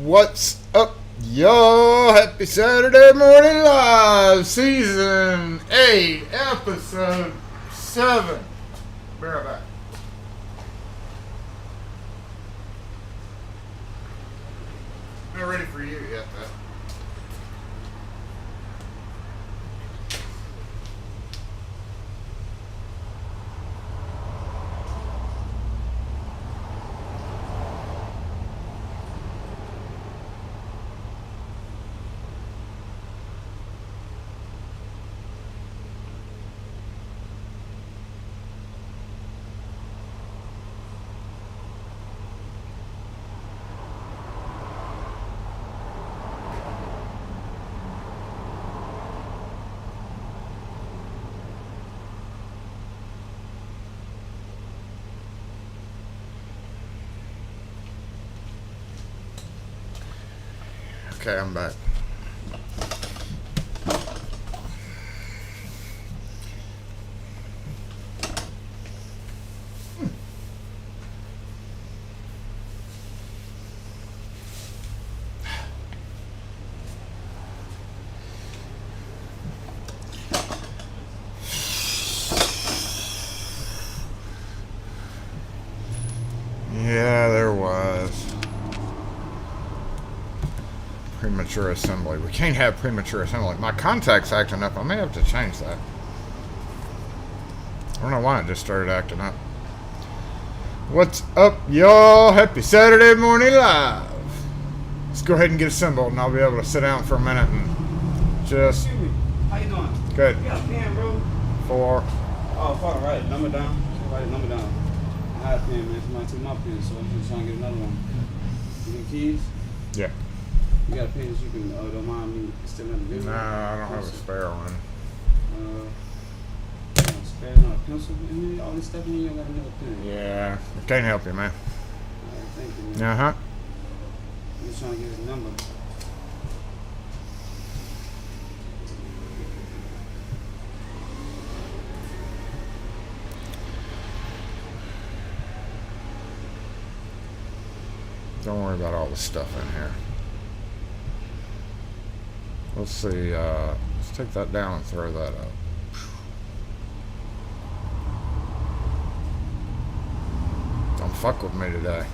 What's up, y'all? Happy Saturday morning live, season 8, episode 7. Be right back. Not ready for you yet, though. Okay, I'm back. Yeah, there was. Premature assembly. We can't have premature assembly. My contact's acting up. I may have to change that. I don't know why it just started acting up. What's up, y'all? Happy Saturday morning live. Let's go ahead and get assembled, and I'll be able to sit down for a minute and just... Excuse me. How you doing? Good. You got a pen, bro? 4. Oh, fuck, write the number down. Write the number down. I had a pen, man. Somebody took my pen, so I'm just trying to get another one. You need keys? Yeah. You got a pen that you can, don't mind me stealing the video? No, I don't have a spare one. Spare, not a pencil in there? All this stuff in here, you got another pen. Yeah, I can't help you, man. Alright, thank you, man. Uh-huh. I'm just trying to get his number. Don't worry about all the stuff in here. Let's see, let's take that down and throw that up. Don't fuck with me today.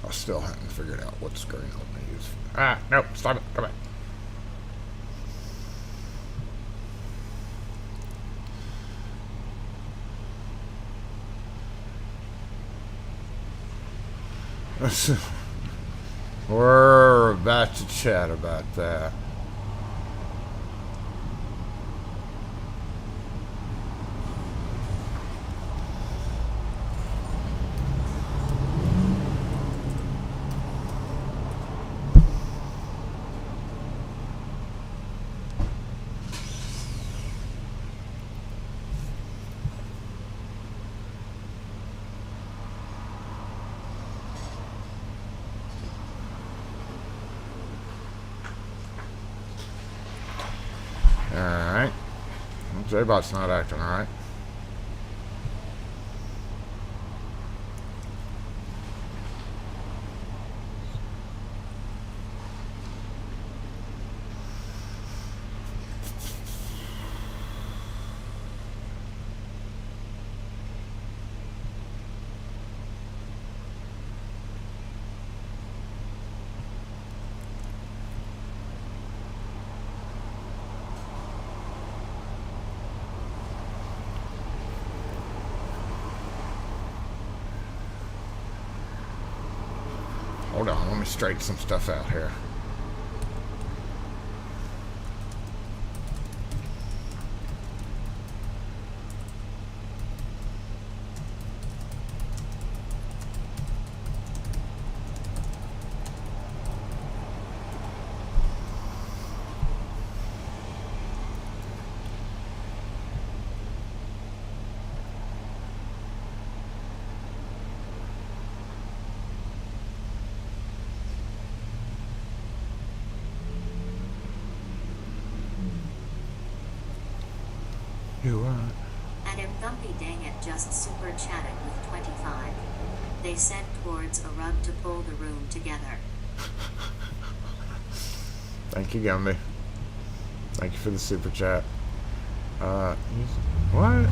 I still haven't figured out what screen I'm going to use. Ah, nope, stop it, come back. We're about to chat about that. Alright. J-Bot's not acting alright. Hold on, let me straighten some stuff out here. You are. Adam Thumpy dang it just super chatted with 25. They said towards a rug to pull the room together. Thank you, Gumby. Thank you for the super chat. What?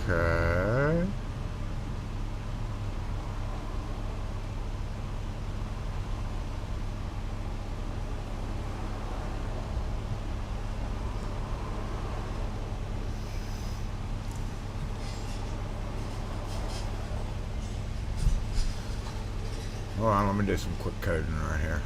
Okay. Hold on, let me do some quick coding right here.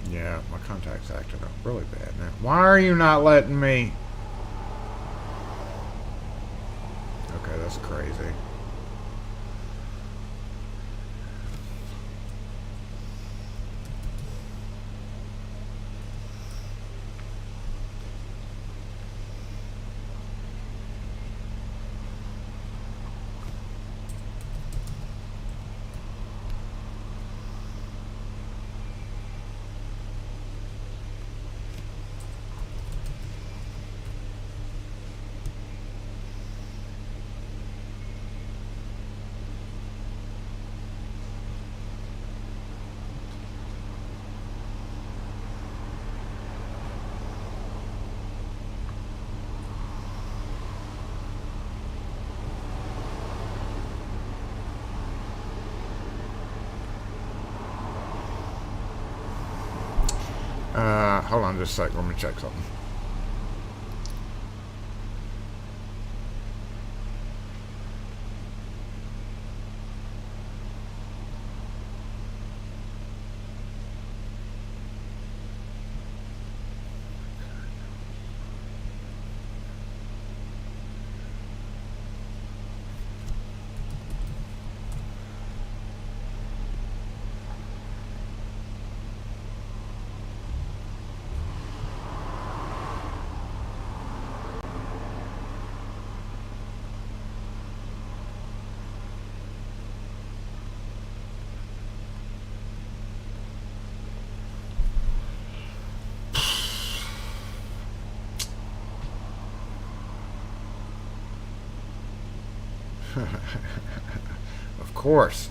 Yeah, my contact's acting up really bad now. Why are you not letting me? Okay, that's crazy. Hold on just a sec. Let me check something.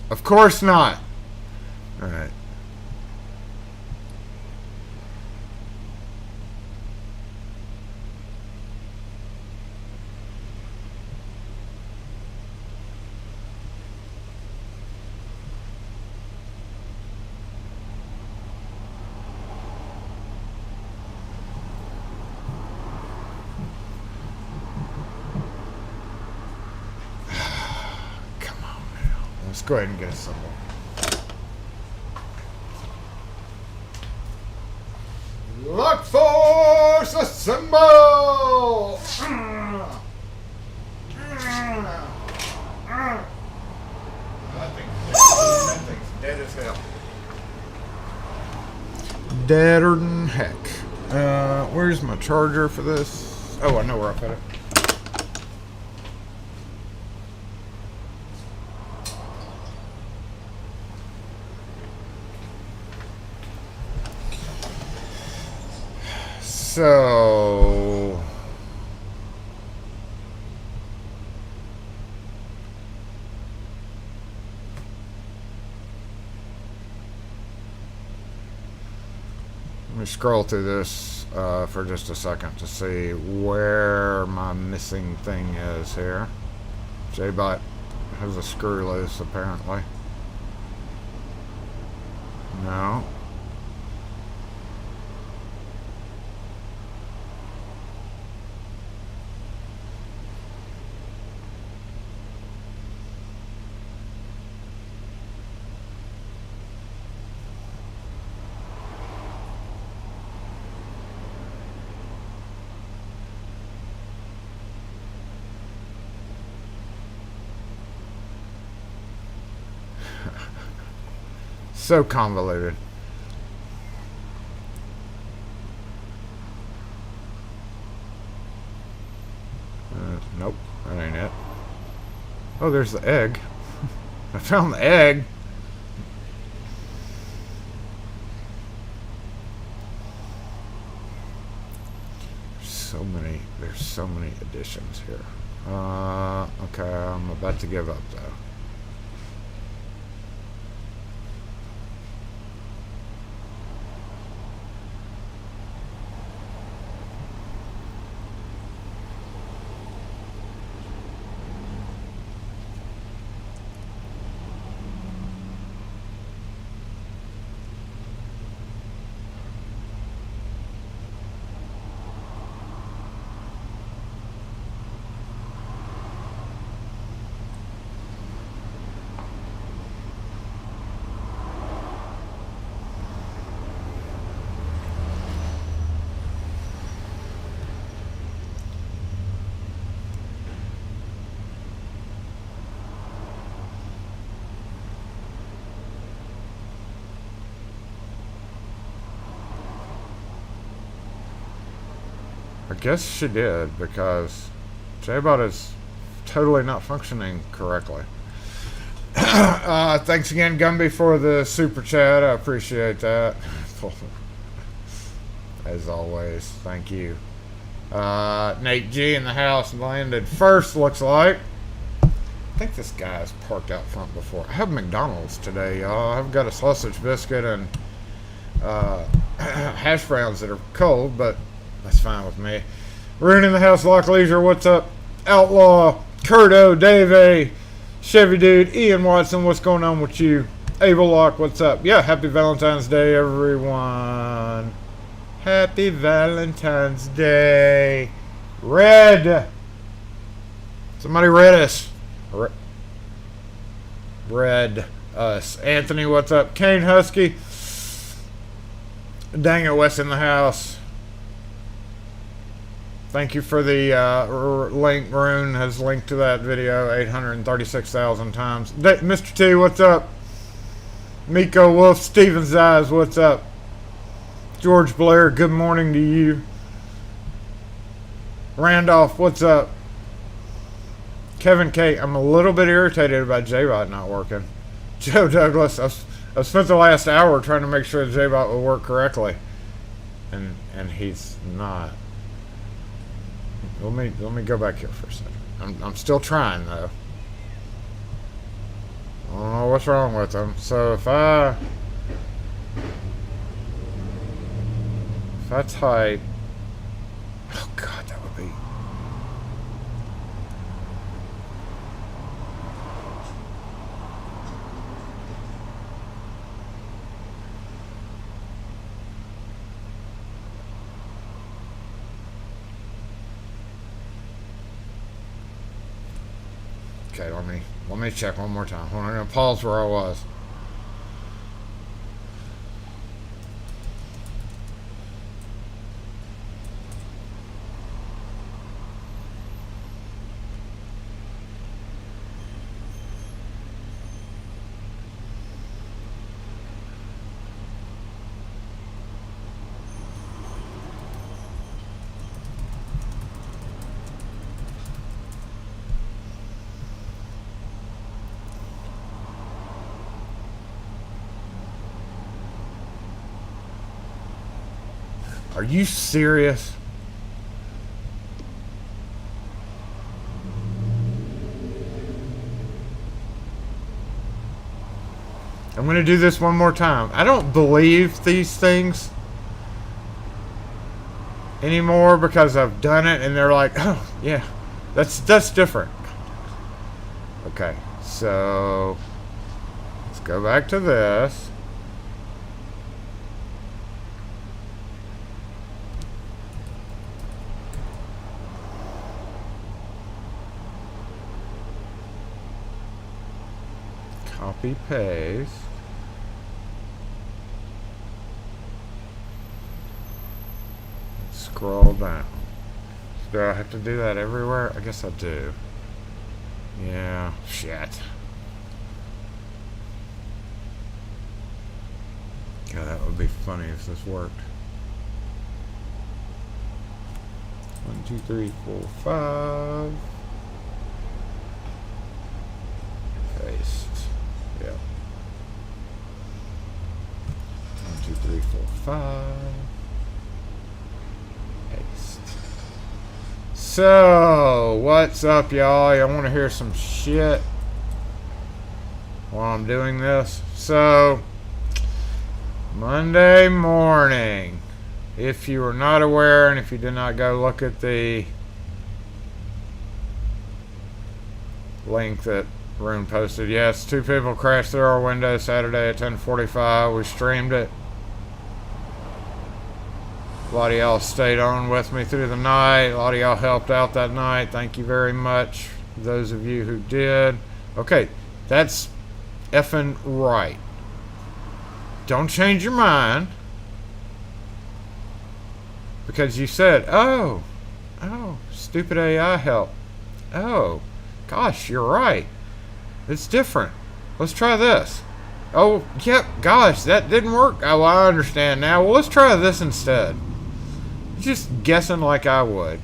Of course not. All right. Let's go ahead and get a symbol. Look for the symbol! That thing's dead as hell. Deader than heck. Where's my charger for this? Oh, I know where I put it. So let me scroll through this for just a second to see where my missing thing is here. J-Bot, has a screw loose, apparently. No. So convoluted. Nope, that ain't it. Oh, there's the egg. I found the egg. There's so many additions here. Okay, I'm about to give up though. I guess she did, because JBot is totally not functioning correctly. Thanks again, Gumby, for the super chat. I appreciate that. As always, thank you. Nate G in the house landed first, looks like. I think this guy's parked out front before. I have McDonald's today, y'all. I've got a sausage biscuit and hash browns that are cold, but that's fine with me. Rune in the house, Lock Leisure, what's up? Outlaw, Curto, Dave A, Chevy Dude, Ian Watson, what's going on with you? Abel Lock, what's up? Yeah, happy Valentine's Day, everyone. Happy Valentine's Day. Red. Somebody read us. Red us. Anthony, what's up? Kane Husky. Dang it, Wes in the house. Thank you for the link. Rune has linked to that video 836,000 times. Mr. T, what's up? Miko Wolf, Steven's Eyes, what's up? George Blair, good morning to you. Randolph, what's up? Kevin K, I'm a little bit irritated about JBot not working. Joe Douglas, I've spent the last hour trying to make sure the JBot will work correctly. And he's not. Let me go back here for a second. I'm still trying though. I don't know what's wrong with them. So if I type, oh god, that would be. Okay, let me check one more time. Hold on, I'm gonna pause where I was. Are you serious? I'm going to do this one more time. I don't believe these things anymore because I've done it and they're like, oh, yeah, that's different. Okay, So let's go back to this. Copy paste. Scroll down. Do I have to do that everywhere? I guess I do. Yeah, shit. God, that would be funny if this worked. 1, 2, 3, 4, 5. Paste. Yep. 1, 2, 3, 4, 5. Paste. So, what's up, y'all? Y'all want to hear some shit while I'm doing this? So, Monday morning, if you were not aware and if you did not go look at the link that Rune posted, yes, 2 people crashed through our window Saturday at 10:45. We streamed it. A lot of y'all stayed on with me through the night. A lot of y'all helped out that night. Thank you very much, those of you who did. Okay, that's effing right. Don't change your mind because you said, oh, stupid AI help. Oh, gosh, you're right. It's different. Let's try this. Oh, yep, gosh, that didn't work. Oh, I understand now. Well, let's try this instead. Just guessing like I would.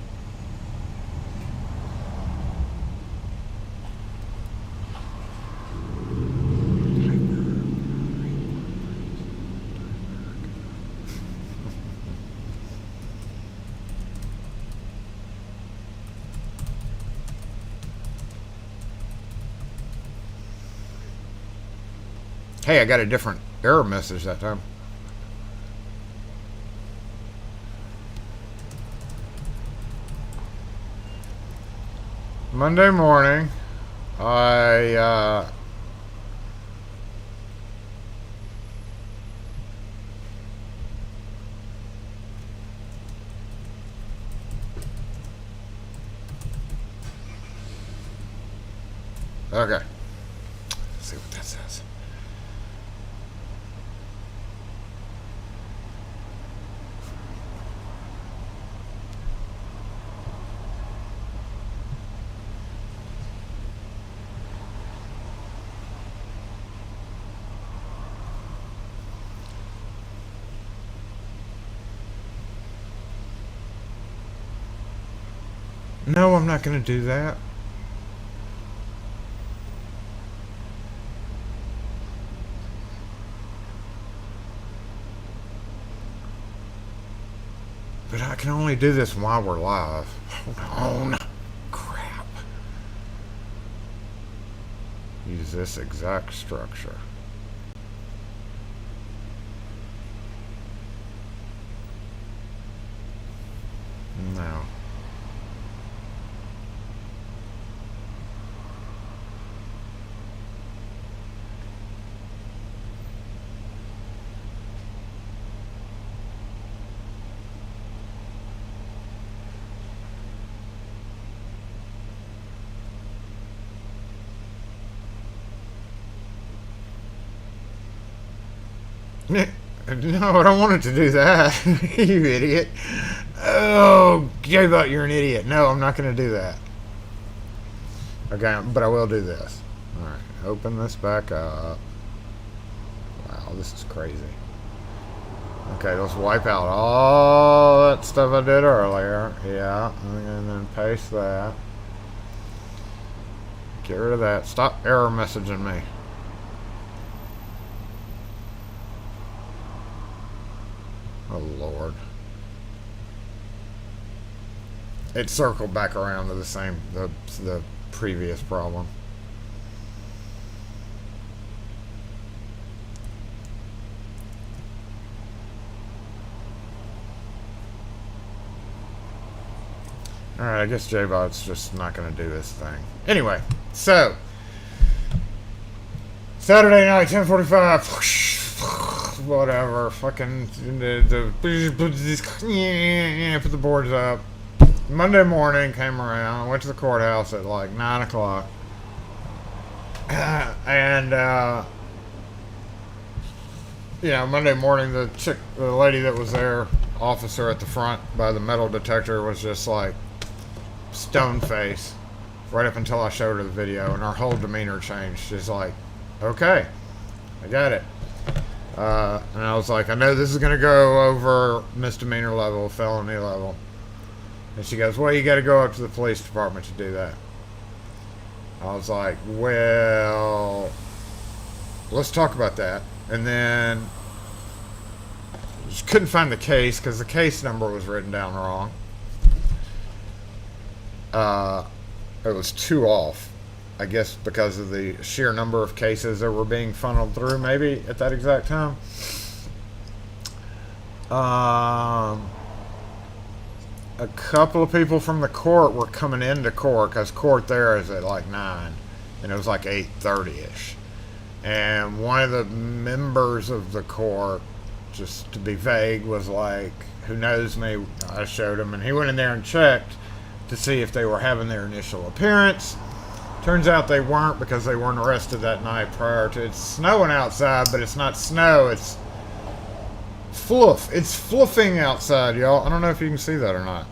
Hey, I got a different error message that time. Monday morning, I okay. Let's see what that says. No, I'm not going to do that. But I can only do this while we're live. Hold on. Crap. Use this exact structure. No. No, I don't want it to do that. You idiot. Oh, J-Bot, you're an idiot. No, I'm not going to do that. Okay, but I will do this. Alright, open this back up. Wow, this is crazy. Okay, let's wipe out all that stuff I did earlier. Yeah, and then paste that. Get rid of that. Stop error messaging me. Oh, Lord. It circled back around to the previous problem. Alright, I guess J-Bot's just not going to do his thing. Anyway, so, Saturday night, 10:45. Whatever. Fucking put the boards up. Monday morning came around. I went to the courthouse at like 9 o'clock. And you know, Monday morning, the lady that was there, officer at the front by the metal detector, was just like stone face right up until I showed her the video, and her whole demeanor changed. She's like, okay, I got it. And I was like, I know this is going to go over misdemeanor level, felony level. And she goes, well, you got to go up to the police department to do that. I was like, well, let's talk about that. And then just couldn't find the case because the case number was written down wrong. It was 2 off, I guess, because of the sheer number of cases that were being funneled through, maybe at that exact time. A couple of people from the court were coming into court because court there is at like 9, and it was like 8:30ish. And one of the members of the court, just to be vague, was like, who knows me? I showed him, and he went in there and checked to see if they were having their initial appearance. Turns out they weren't because they weren't arrested that night prior to. It's snowing outside, but it's not snow. It's fluff. It's fluffing outside, y'all. I don't know if you can see that or not.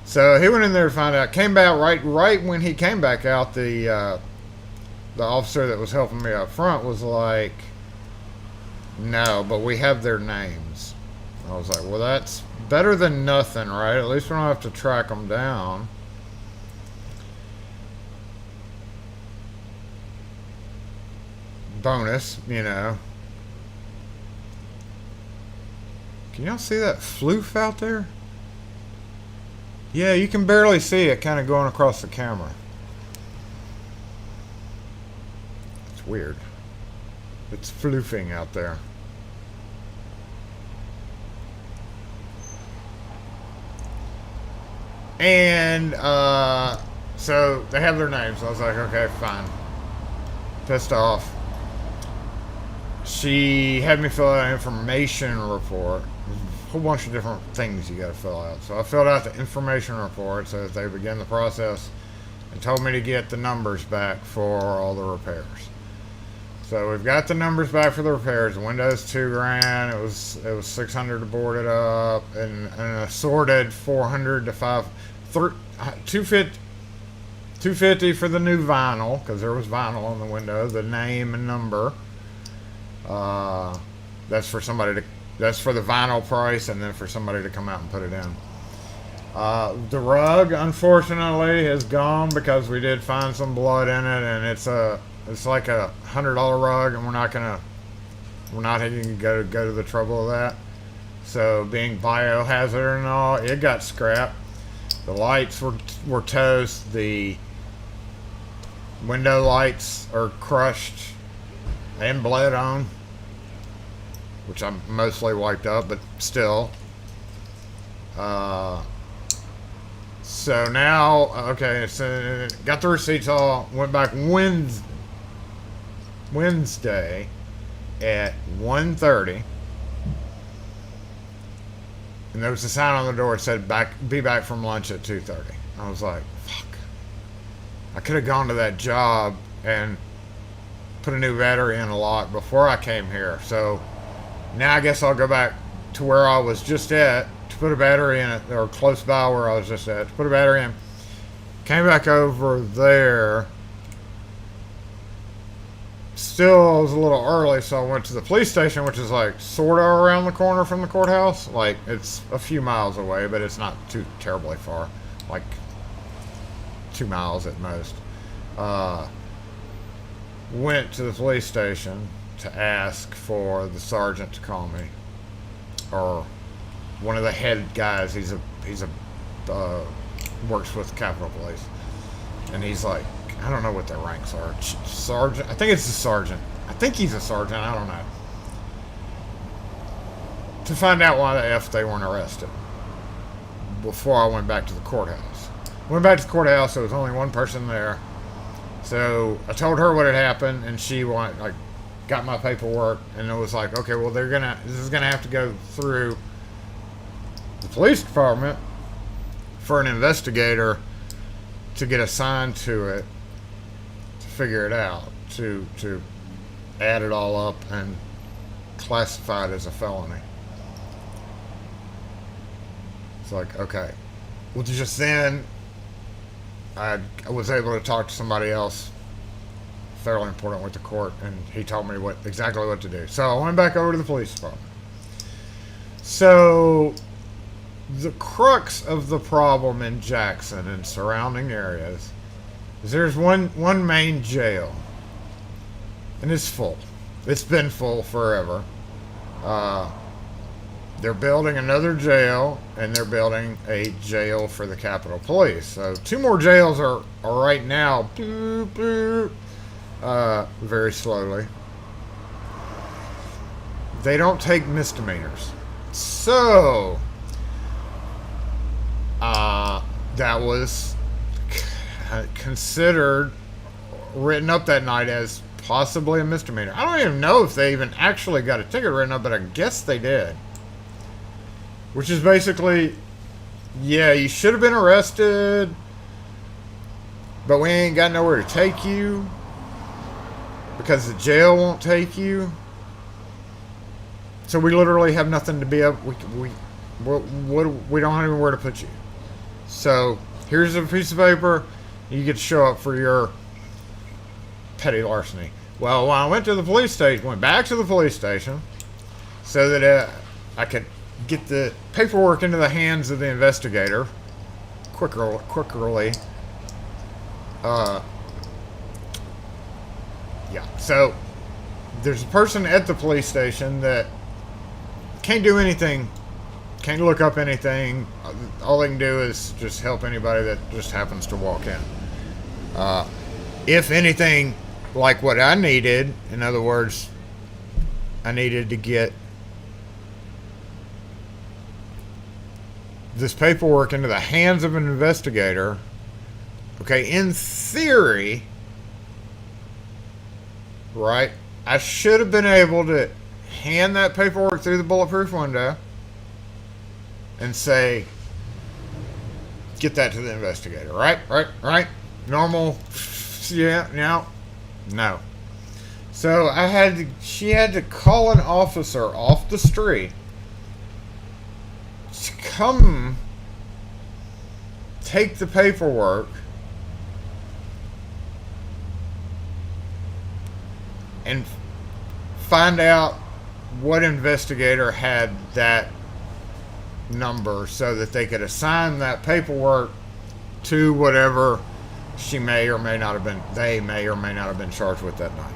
So he went in there to find out. Came back right when he came back out. The officer that was helping me up front was like, no, but we have their names. I was like, well, that's better than nothing, right? At least we don't have to track them down. Bonus, you know. Can y'all see that floof out there? Yeah, you can barely see it kind of going across the camera. It's weird. It's floofing out there. And so they have their names. I was like, okay, fine. Pissed off. She had me fill out an information report. A whole bunch of different things you got to fill out. So I filled out the information report so that they began the process and told me to get the numbers back for all the repairs. So we've got the numbers back for the repairs. The window's $2,000. It was $600 to board it up, and an assorted $400 to $250 for the new vinyl, because there was vinyl on the window, the name and number. That's for the vinyl price, and then for somebody to come out and put it in. The rug, unfortunately, is gone because we did find some blood in it, and it's like a $100 rug, and we're not gonna go to the trouble of that. So, being biohazard and all, it got scrapped. The lights were toast. The window lights are crushed and bled on, which I mostly wiped up, but still. So now, okay, so got the receipts all, went back Wednesday at 1:30, and there was a sign on the door that said be back from lunch at 2:30. I was like, fuck. I could have gone to that job and put a new battery in a lot before I came here. So now I guess I'll go back to where I was just at to put a battery in it, or close by where I was just at to put a battery in. Came back over there. Still, it was a little early, so I went to the police station, which is like sort of around the corner from the courthouse. Like, it's a few miles away, but it's not too terribly far. Like 2 miles at most. Went to the police station to ask for the sergeant to call me, or one of the head guys. He's a works with Capitol Police, and he's like, I don't know what their ranks are. Sergeant? I think it's a sergeant. I think he's a sergeant. I don't know. To find out why the F they weren't arrested before I went back to the courthouse. Went back to the courthouse. There was only one person there. So I told her what had happened, and she got my paperwork, and it was like, okay, well, this is gonna have to go through the police department for an investigator to get assigned to it, to figure it out, to add it all up and classify it as a felony. It's like, okay. Well, just then, I was able to talk to somebody else fairly important with the court, and he told me exactly what to do. So I went back over to the police department. So the crux of the problem in Jackson and surrounding areas is there's one main jail, and it's full. It's been full forever. They're building another jail, and they're building a jail for the Capitol Police. So 2 more jails are right now, very slowly. They don't take misdemeanors. So that was considered, written up that night as possibly a misdemeanor. I don't even know if they even actually got a ticket written up, but I guess they did. Which is basically, yeah, you should have been arrested, but we ain't got nowhere to take you because the jail won't take you. So we literally have nothing to be able. We don't have anywhere to put you. So here's a piece of paper. You get to show up for your petty larceny. Well, when I went to the police station, went back to the police station, so that I could get the paperwork into the hands of the investigator quickly. Yeah. So there's a person at the police station that can't do anything, can't look up anything. All they can do is just help anybody that just happens to walk in. If anything, like what I needed, in other words, I needed to get this paperwork into the hands of an investigator. Okay, in theory, right, I should have been able to hand that paperwork through the bulletproof window and say, get that to the investigator. Right. Normal. Yeah, no. So she had to call an officer off the street to come take the paperwork and find out what investigator had that number so that they could assign that paperwork to whatever they may or may not have been charged with that night.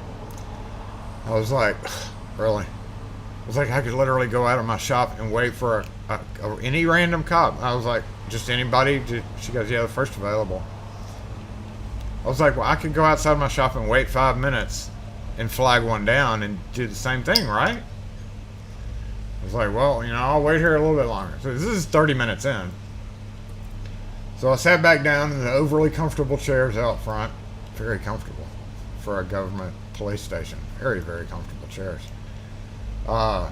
I was like, really? I was like, I could literally go out of my shop and wait for any random cop. I was like, just anybody? She goes, yeah, the first available. I was like, well, I could go outside my shop and wait 5 minutes and flag one down and do the same thing, right? I was like, well, I'll wait here a little bit longer. So this is 30 minutes in. So I sat back down in the overly comfortable chairs out front. Very comfortable for a government police station. Very, very comfortable chairs. I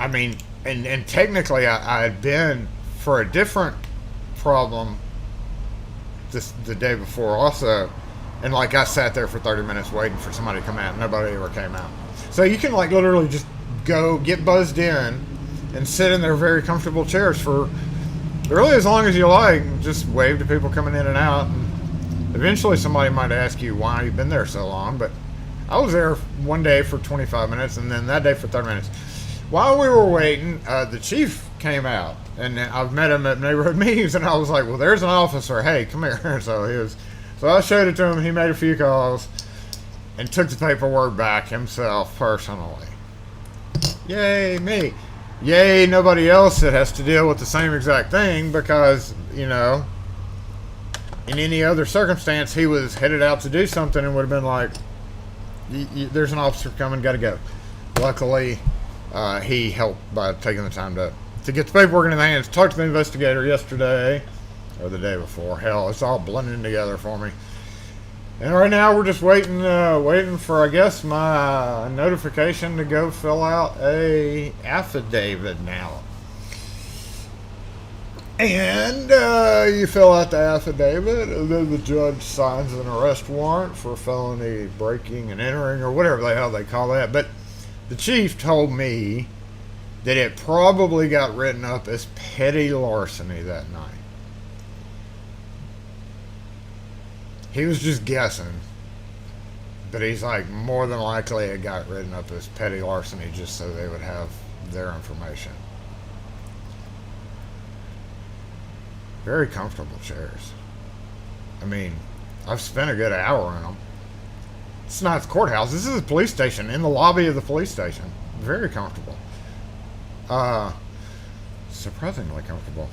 mean, and technically I had been for a different problem the day before also, and I sat there for 30 minutes waiting for somebody to come out. Nobody ever came out. So you can literally just go get buzzed in and sit in their very comfortable chairs for really as long as you like. Just wave to people coming in and out, and eventually somebody might ask you why you've been there so long. But I was there one day for 25 minutes and then that day for 30 minutes. While we were waiting, the chief came out, and I've met him at neighborhood meetings, and I was like, well, there's an officer. Hey, come here. So I showed it to him. He made a few calls and took the paperwork back himself personally. Yay, me. Yay, nobody else that has to deal with the same exact thing, because, in any other circumstance, he was headed out to do something and would have been like, there's an officer coming, gotta go. Luckily, he helped by taking the time to get the paperwork in the hands. Talked to the investigator yesterday. or the day before. Hell, it's all blending together for me. And right now we're just waiting for, I guess, my notification to go fill out a affidavit now. And you fill out the affidavit, and then the judge signs an arrest warrant for felony breaking and entering, or whatever the hell they call that. But the chief told me that it probably got written up as petty larceny that night. He was just guessing, but he's like, more than likely it got written up as petty larceny just so they would have their information. Very comfortable chairs. I mean, I've spent a good hour in them. It's not the courthouse. This is a police station, in the lobby of the police station. Very comfortable. Surprisingly comfortable.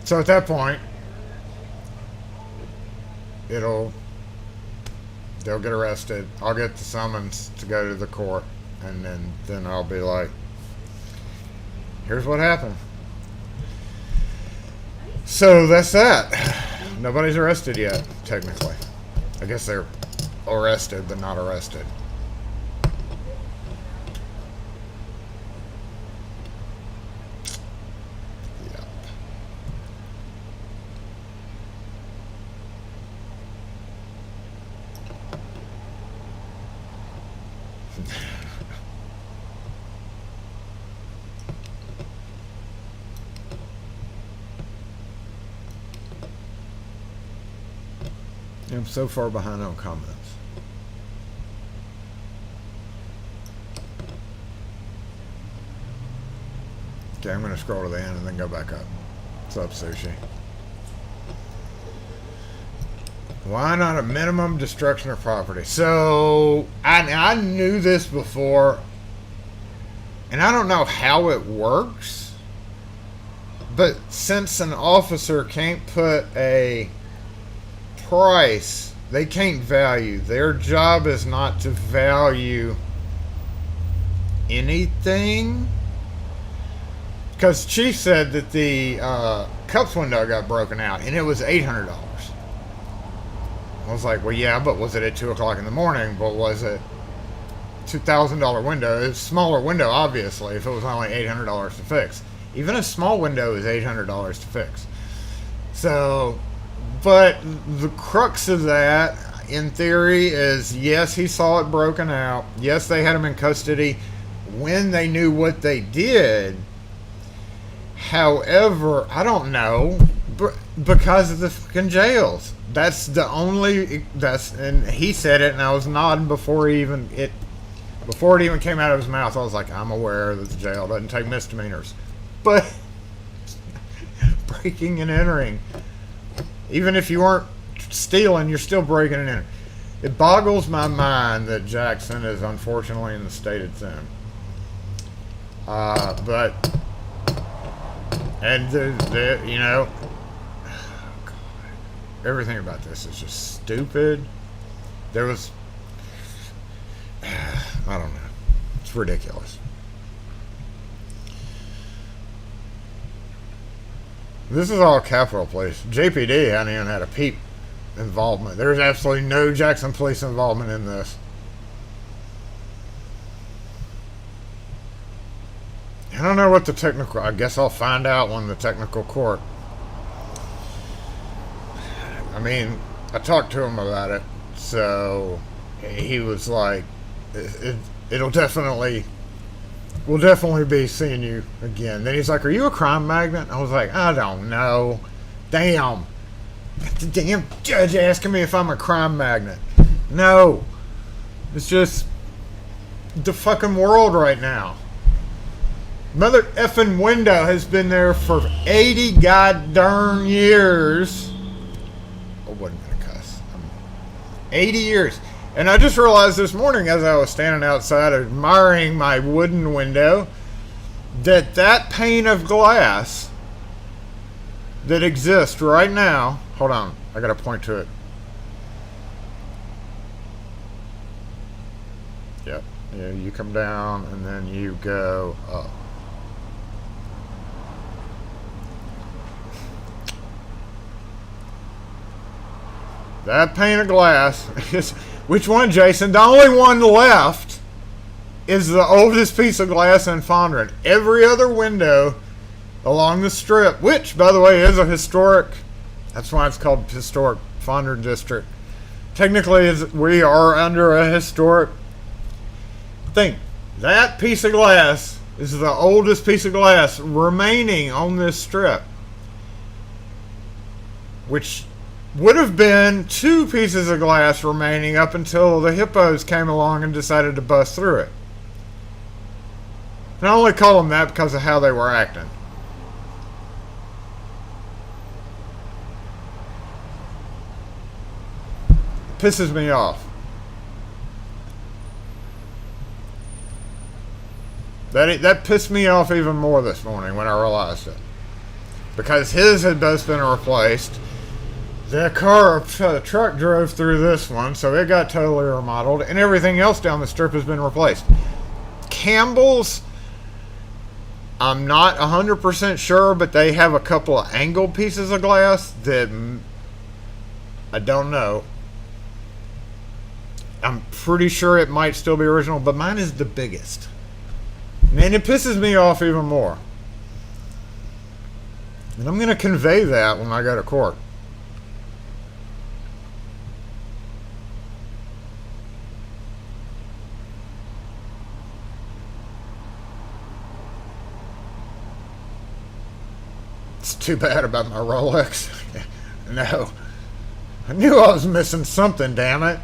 So at that point, they'll get arrested. I'll get the summons to go to the court, and then I'll be like, here's what happened. So that's that. Nobody's arrested yet, technically. I guess they're arrested, but not arrested. Yep. I'm so far behind on comments. Okay, I'm going to scroll to the end and then go back up. What's up, Sushi? Why not a minimum destruction of property? So, I knew this before, and I don't know how it works, but since an officer can't put a price, they can't value. Their job is not to value anything. Because Chief said that the cups window got broken out and it was $800. I was like, well, yeah, but was it at 2 o'clock in the morning? But was it $2,000 window? It's a smaller window, obviously, if it was only $800 to fix. Even a small window is $800 to fix. So, but the crux of that, in theory, is yes, he saw it broken out. Yes, they had him in custody when they knew what they did. However, I don't know, because of the fucking jails. That's the only, and he said it, and I was nodding before it even came out of his mouth. I was like, I'm aware that the jail doesn't take misdemeanors. But breaking and entering, even if you weren't stealing, you're still breaking and entering. It boggles my mind that Jackson is unfortunately in the state it's in. And you know, oh God, everything about this is just stupid. There was, I don't know, it's ridiculous. This is all Capitol Police. JPD hadn't even had a peep involvement. There's absolutely no Jackson Police involvement in this. I don't know what the technical, I guess I'll find out when the technical court. I mean, I talked to him about it, so he was like, it'll definitely, we'll definitely be seeing you again. Then he's like, are you a crime magnet? I was like, I don't know. Damn. The damn judge asking me if I'm a crime magnet. No. It's just the fucking world right now. Mother effing window has been there for 80 goddamn years. I wasn't gonna cuss. 80 years. And I just realized this morning as I was standing outside admiring my wooden window that pane of glass that exists right now. Hold on, I gotta point to it. Yep. Yeah, you come down and then you go up. That pane of glass is... Which one, Jason? The only one left is the oldest piece of glass in Fondren. Every other window along the strip, which, by the way, is a historic... That's why it's called Historic Fondren District. Technically, we are under a historic thing. That piece of glass is the oldest piece of glass remaining on this strip, which would have been 2 pieces of glass remaining up until the hippos came along and decided to bust through it. And I only call them that because of how they were acting. It pisses me off. That pissed me off even more this morning when I realized it. Because his had both been replaced. The truck drove through this one, so it got totally remodeled, and everything else down the strip has been replaced. Campbell's, I'm not 100% sure, but they have a couple of angled pieces of glass that I don't know. I'm pretty sure it might still be original, but mine is the biggest. Man, it pisses me off even more. And I'm going to convey that when I go to court. It's too bad about my Rolex. No. I knew I was missing something, damn it.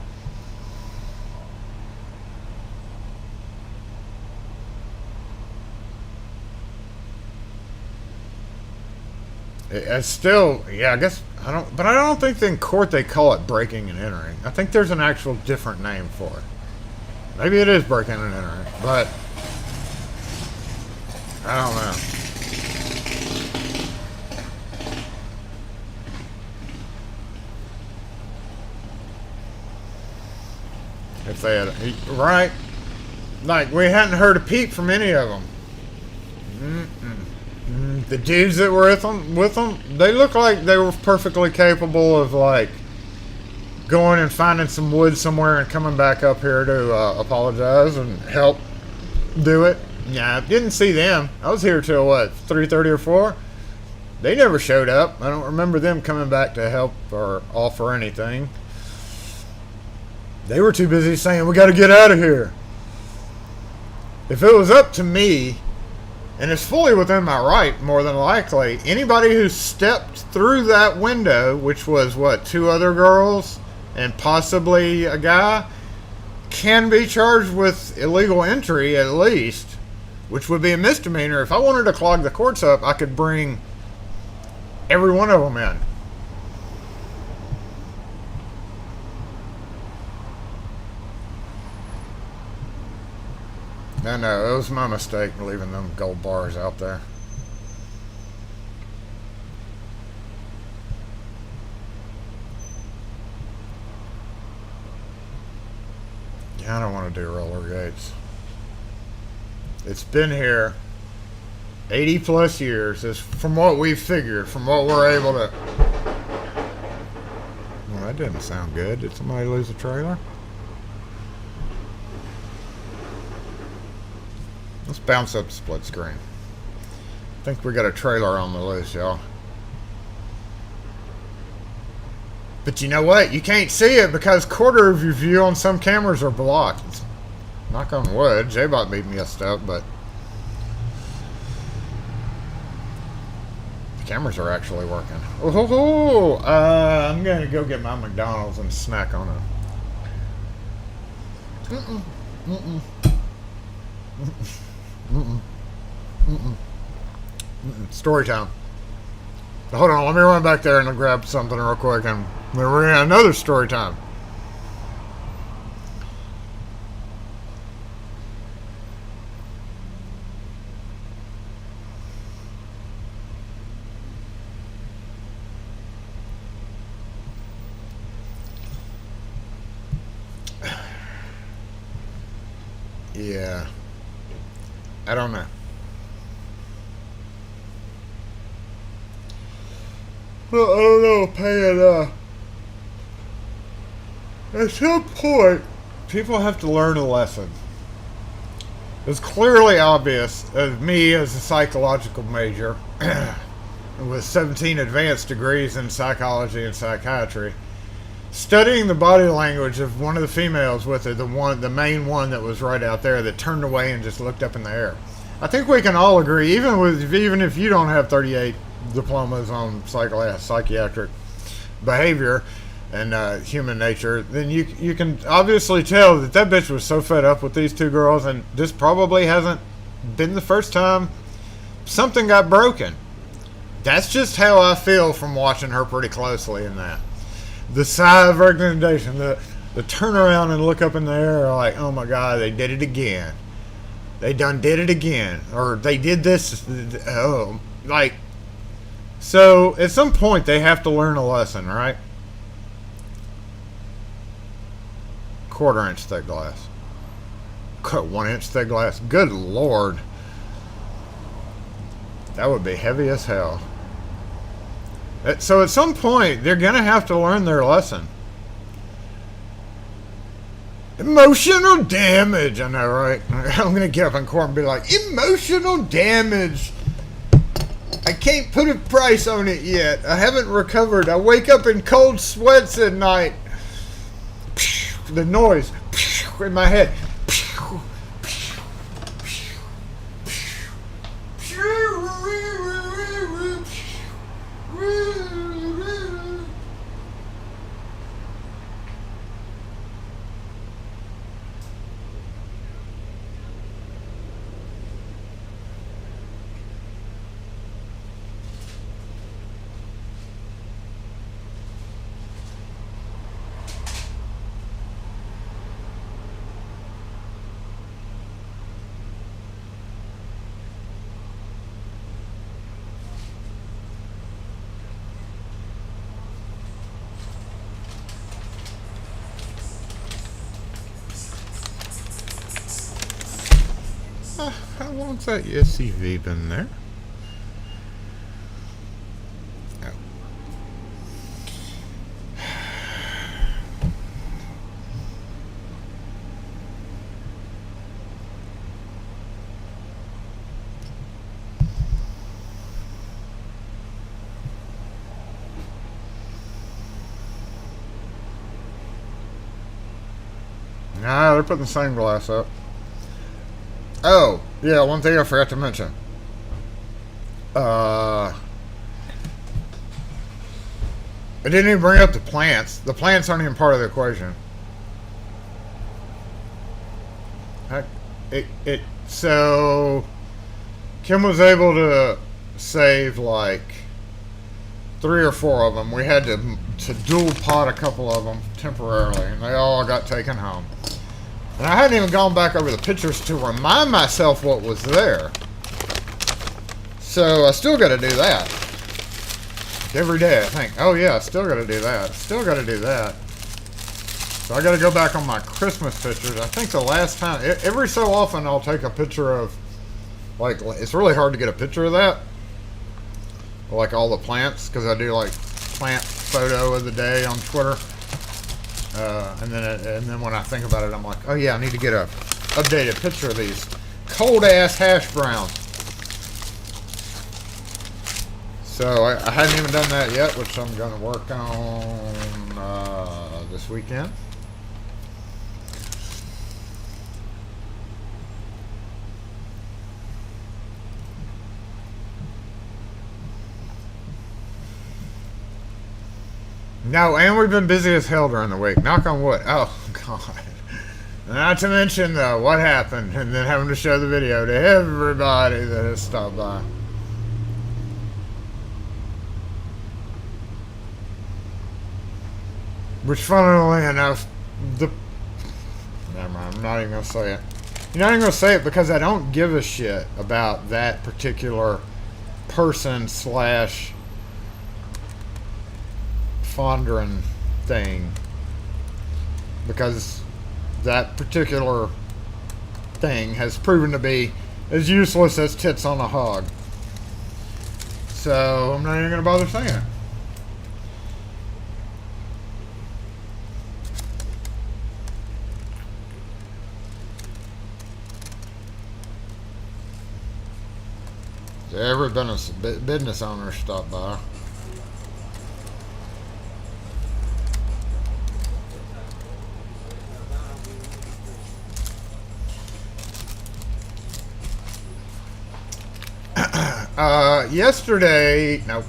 It's still, yeah, I guess, but I don't think in court they call it breaking and entering. I think there's an actual different name for it. Maybe it is breaking and entering, but I don't know. If they had, right? Like, we hadn't heard a peep from any of them. The dudes that were with them, they looked like they were perfectly capable of, like, going and finding some wood somewhere and coming back up here to apologize and help do it. Yeah, I didn't see them. I was here till, what, 3:30 or 4? They never showed up. I don't remember them coming back to help or offer anything. They were too busy saying, we got to get out of here. If it was up to me, and it's fully within my right, more than likely, anybody who stepped through that window, which was, what, 2 other girls and possibly a guy, can be charged with illegal entry at least, which would be a misdemeanor. If I wanted to clog the courts up, I could bring every one of them in. No, it was my mistake leaving them gold bars out there. Yeah, I don't want to do roller gates. It's been here 80 plus years, is from what we've figured, from what we're able to... Well, that didn't sound good. Did somebody lose a trailer? Let's bounce up the split screen. I think we got a trailer on the loose, y'all. But you know what? You can't see it because quarter of your view on some cameras are blocked. Knock on wood. J-Bot beat me up, but the cameras are actually working. Oh, I'm going to go get my McDonald's and snack on it. Story time. Hold on, let me run back there and grab something real quick, and we're in another story time. Yeah. I don't know. Well, I don't know, paying At some point, people have to learn a lesson. It's clearly obvious of me as a psychological major with 17 advanced degrees in psychology and psychiatry, studying the body language of one of the females with her, the main one that was right out there that turned away and just looked up in the air. I think we can all agree, even if you don't have 38 diplomas on psychiatric behavior and human nature, then you can obviously tell that that bitch was so fed up with these two girls, and this probably hasn't been the first time something got broken. That's just how I feel from watching her pretty closely in that. The sigh of resignation, the turn around and look up in the air like, oh my God, they did it again. They done did it again. Or they did this. Oh, like, so at some point they have to learn a lesson, right? 1/4 inch thick glass. 1 inch thick glass. Good Lord. That would be heavy as hell. So at some point, they're going to have to learn their lesson. Emotional damage. I know, right? I'm going to get up in court and be like, emotional damage. I can't put a price on it yet. I haven't recovered. I wake up in cold sweats at night. The noise in my head. How long's that SUV been there? Oh. Nah, they're putting the same glass up. Oh, yeah, one thing I forgot to mention. I didn't even bring up the plants. The plants aren't even part of the equation. So Kim was able to save like 3 or 4 of them. We had to dual pot a couple of them temporarily, and they all got taken home. And I hadn't even gone back over the pictures to remind myself what was there. So I still got to do that. Every day I think, oh yeah, I still got to do that. Still got to do that. So I got to go back on my Christmas pictures. I think the last time, every so often I'll take a picture of, like, it's really hard to get a picture of that. Like all the plants, because I do like plant photo of the day on Twitter. And then when I think about it, I'm like, oh yeah, I need to get a updated picture of these cold ass hash browns. So I hadn't even done that yet, which I'm going to work on this weekend. No, and we've been busy as hell during the week. Knock on wood. Oh, God. Not to mention, though, what happened, and then having to show the video to everybody that has stopped by. Which, funnily enough, never mind, I'm not even going to say it. You're not even going to say it because I don't give a shit about that particular person / fondren thing, because that particular thing has proven to be as useless as tits on a hog. So I'm not even going to bother saying it. Every business owner stop by. Yesterday, no,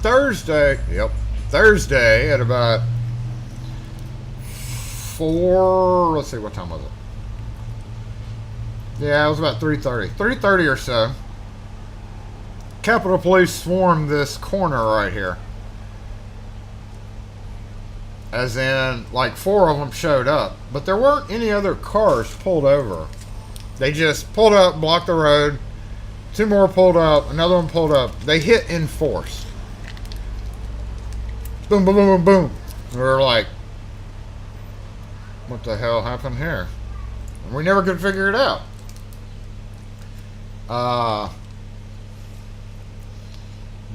Thursday, yep, Thursday at about 4, let's see, what time was it? Yeah, it was about 3:30 or so. Capitol Police swarmed this corner right here. As in, like 4 of them showed up, but there weren't any other cars pulled over. They just pulled up, blocked the road. 2 more pulled up, another one pulled up. They hit in force. Boom, boom, boom, boom, boom. We were like, what the hell happened here? And we never could figure it out. But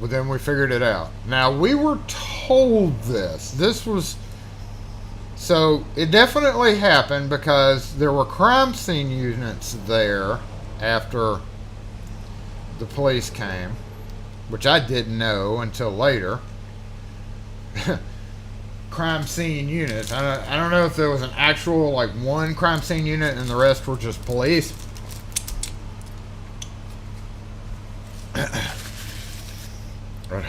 then we figured it out. Now, we were told this. This was... So, it definitely happened because there were crime scene units there after the police came, which I didn't know until later. Crime scene units. I don't know if there was an actual, like, one crime scene unit and the rest were just police. Right.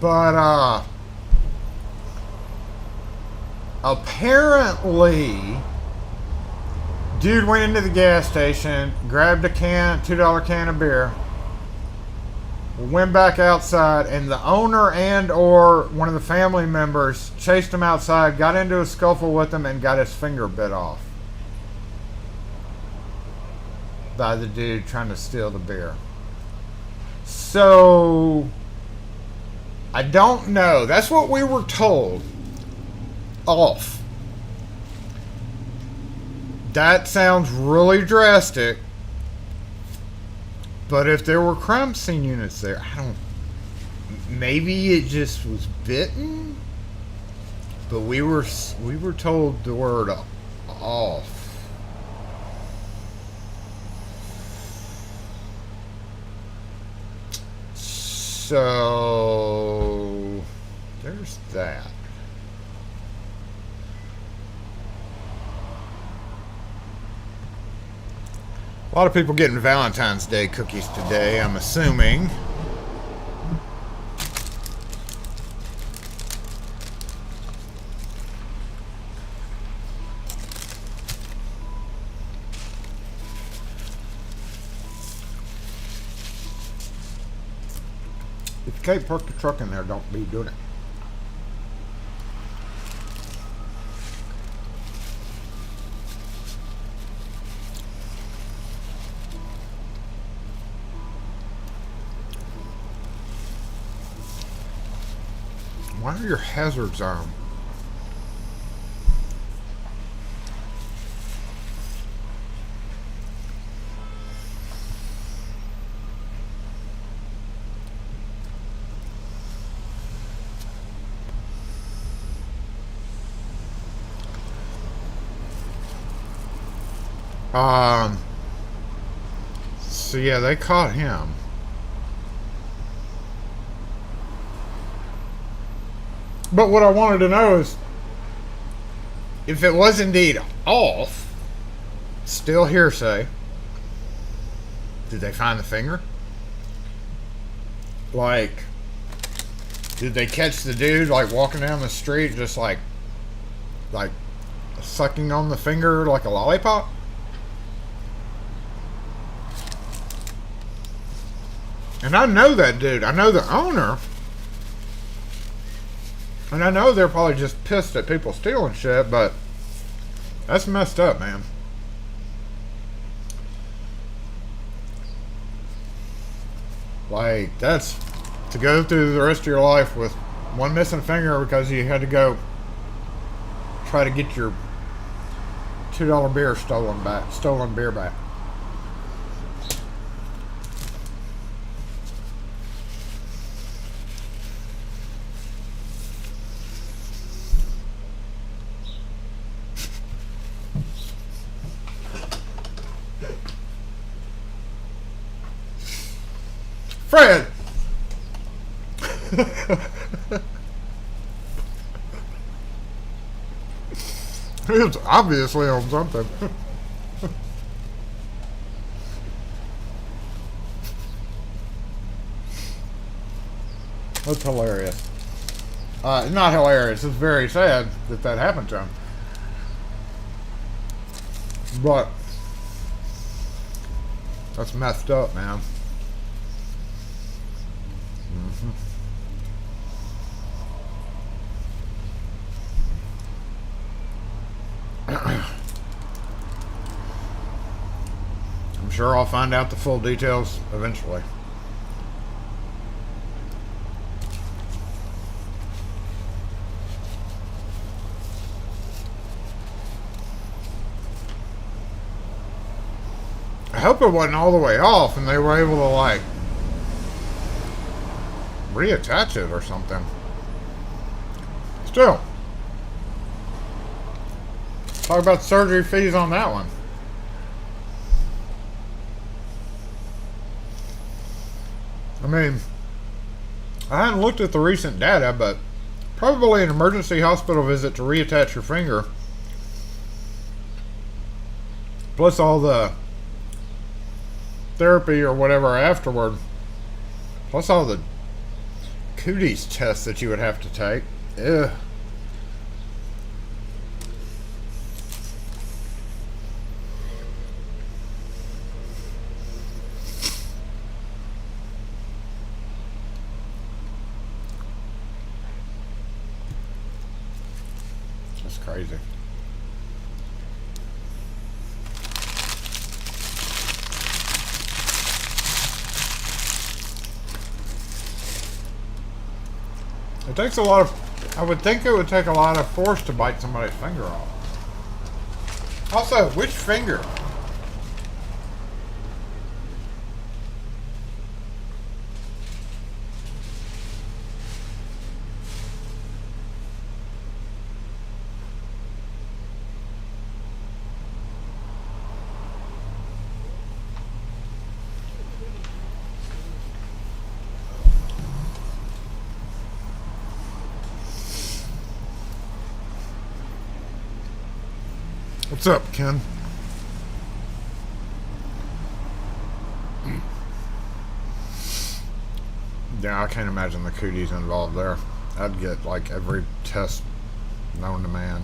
But, apparently, dude went into the gas station, grabbed a $2 can of beer, went back outside, and the owner and or one of the family members chased him outside, got into a scuffle with him, and got his finger bit off by the dude trying to steal the beer. So... I don't know. That's what we were told. Off. That sounds really drastic. But if there were crime scene units there, I don't... Maybe it just was bitten? But we were told the word off. So, there's that. A lot of people getting Valentine's Day cookies today, I'm assuming. If you can't park the truck in there, don't be doing it. Why are your hazards on? So yeah, they caught him. But what I wanted to know is, if it was indeed off, still hearsay, did they find the finger? Like, did they catch the dude, like, walking down the street just like sucking on the finger like a lollipop? And I know that dude. I know the owner. And I know they're probably just pissed at people stealing shit, but that's messed up, man. Like, that's to go through the rest of your life with one missing finger because you had to go try to get your $2 beer stolen beer back. Fred! It's obviously on something. That's hilarious. Not hilarious. It's very sad that that happened to him. But that's messed up, man. I'm sure I'll find out the full details eventually. I hope it wasn't all the way off and they were able to, like, reattach it or something. Still, talk about surgery fees on that one. I mean, I hadn't looked at the recent data, but probably an emergency hospital visit to reattach your finger, plus all the therapy or whatever afterward, plus all the cooties tests that you would have to take. Ugh. That's crazy. It takes a lot of, I would think it would take a lot of force to bite somebody's finger off. Also, which finger? What's up, Ken? Yeah, I can't imagine the cooties involved there. I'd get like every test known to man.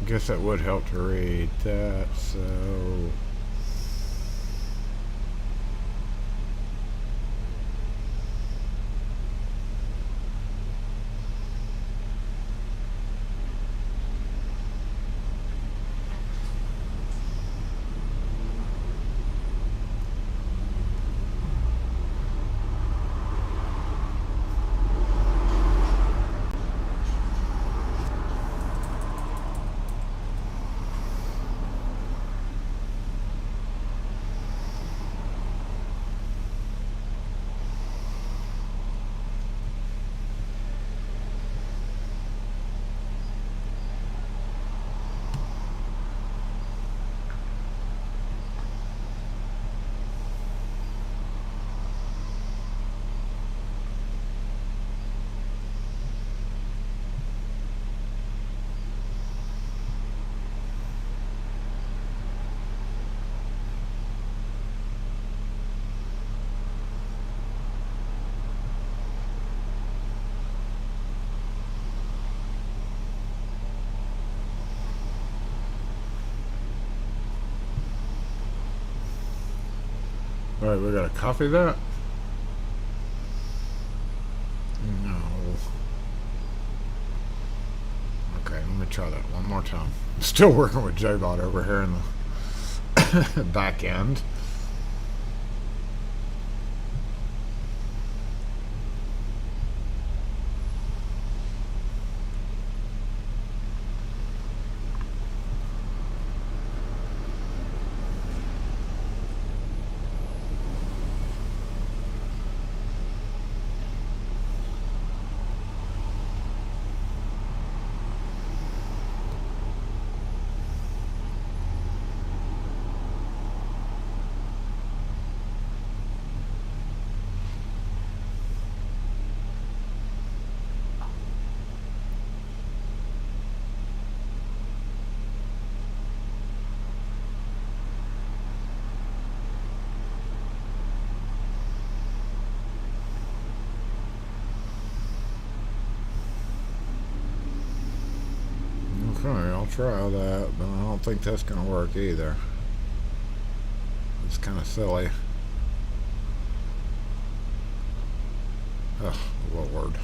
guess that would help to read that, so... Alright, we gotta copy that? No. Okay, let me try that one more time. Still working with JBot over here in the back end. Okay, I'll try that, but I don't think that's going to work either. It's kind of silly. Oh, Lord.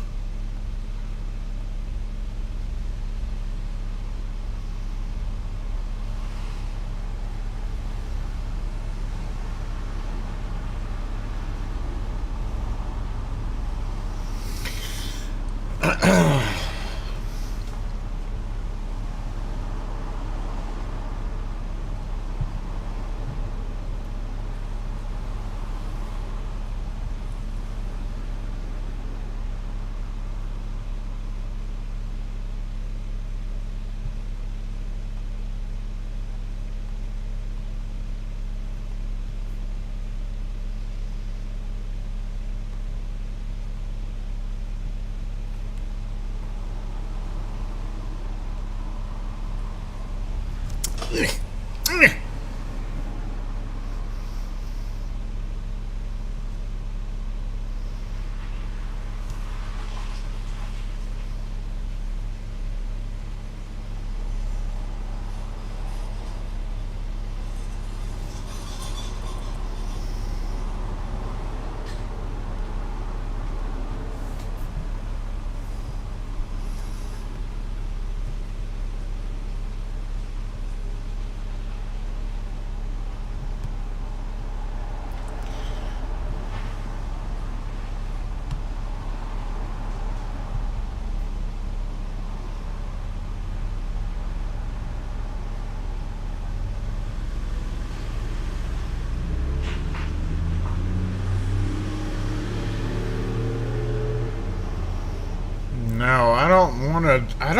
No, I don't want to. I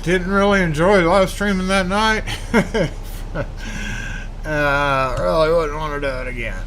didn't really enjoy live streaming that night. Really wouldn't want to do it again.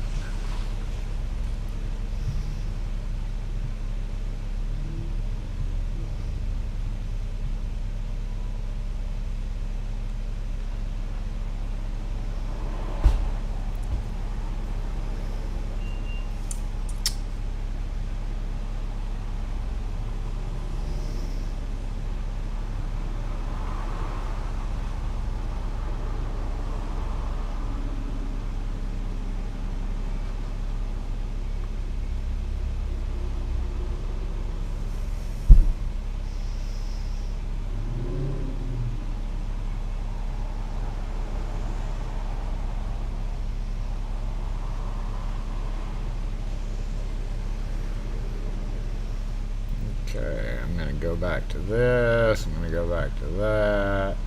Okay, I'm gonna go back to this. I'm gonna go back to that.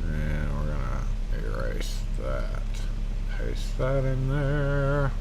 And we're gonna erase that. Paste that in there.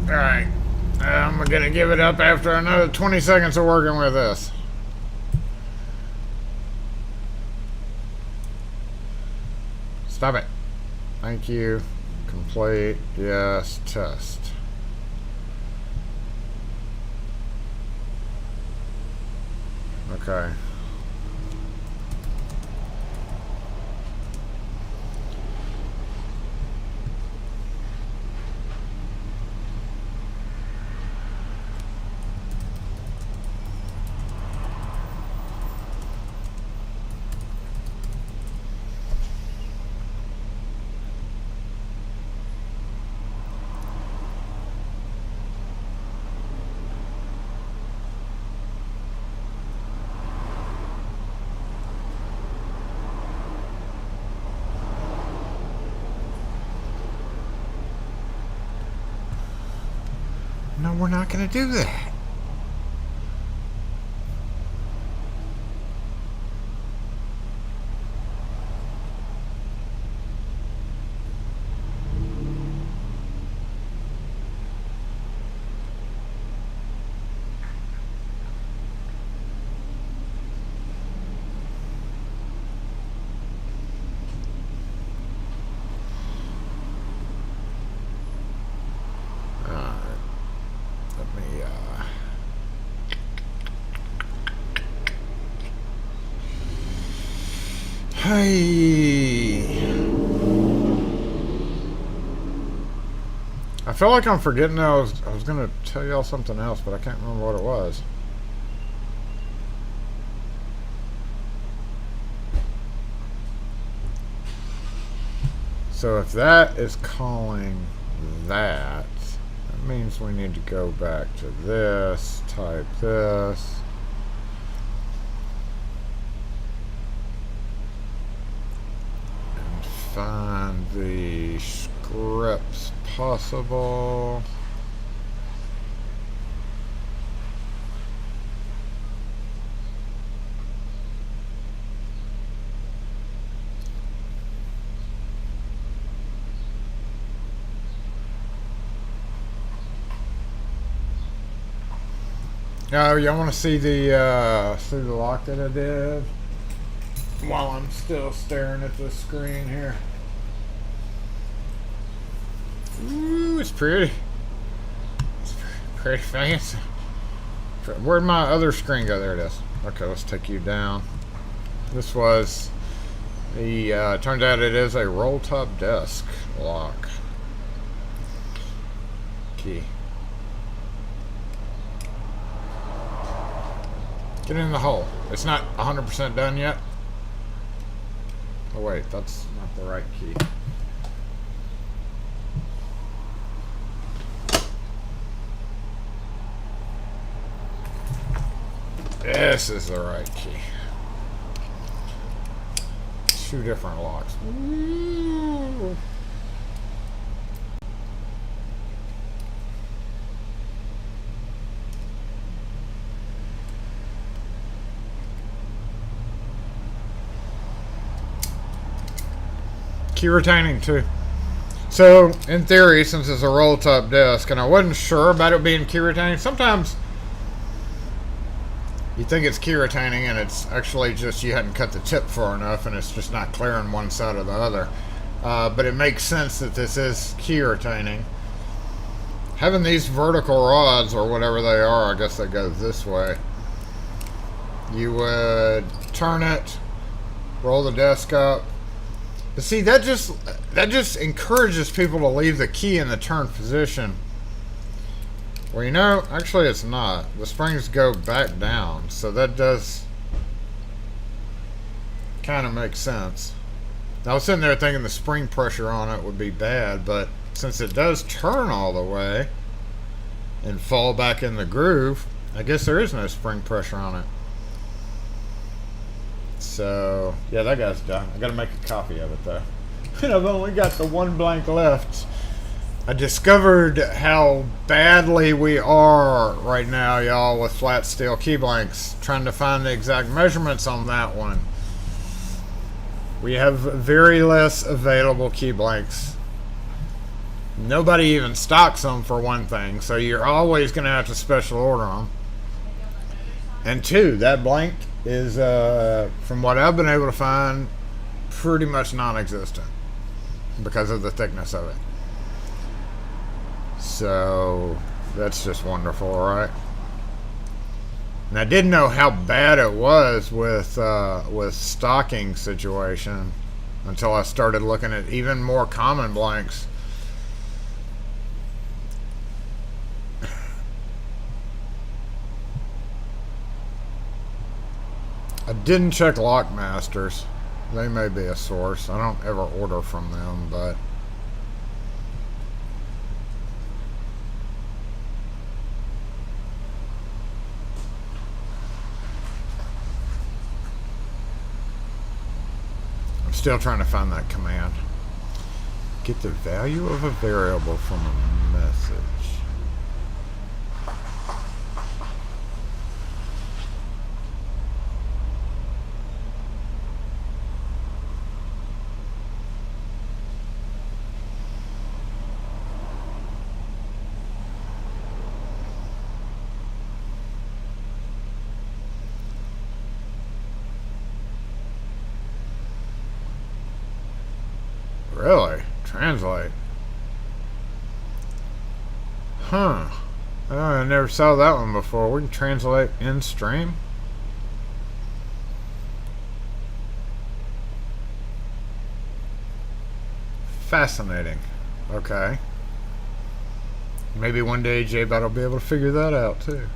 Alright, I'm gonna give it up after another 20 seconds of working with this. Stop it. Thank you. Complete. Yes. Test. Okay. No, we're not going to do that. Hey, I feel like I'm forgetting. I was gonna tell y'all something else, but I can't remember what it was. So if that is calling that, that means we need to go back to this, type this. Find the scripts possible. Oh, y'all want to see the lock that I did? While I'm still staring at the screen here. Ooh, it's pretty. It's pretty fancy. Where'd my other screen go? There it is. Okay, let's take you down. This was the, turns out it is a roll top desk lock. Key. Get in the hole. It's not 100% done yet. Oh wait, that's not the right key. This is the right key. Two different locks. Ooh. Key retaining too. So, in theory, since it's a roll-top desk, and I wasn't sure about it being key retaining, sometimes you think it's key retaining and it's actually just you hadn't cut the tip far enough and it's just not clearing one side or the other. But it makes sense that this is key retaining. Having these vertical rods, or whatever they are, I guess that goes this way. You would turn it, roll the desk up. But see, that just encourages people to leave the key in the turned position. Well, you know, actually it's not. The springs go back down, so that does kind of make sense. I was sitting there thinking the spring pressure on it would be bad, but since it does turn all the way and fall back in the groove, I guess there is no spring pressure on it. So, yeah, that guy's done. I gotta make a copy of it, though. And I've only got the one blank left. I discovered how badly we are right now, y'all, with flat steel key blanks. Trying to find the exact measurements on that one. We have very less available key blanks. Nobody even stocks them, for one thing, so you're always going to have to special order them. And two, that blank is, from what I've been able to find, pretty much non-existent because of the thickness of it. So that's just wonderful, right? And I didn't know how bad it was with stocking situation until I started looking at even more common blanks. I didn't check Lockmasters. They may be a source. I don't ever order from them, but I'm still trying to find that command. Get the value of a variable from a message. Really? Translate? Huh. Oh, I never saw that one before. We can translate in stream? Fascinating. Okay. Maybe one day J-Bot will be able to figure that out too.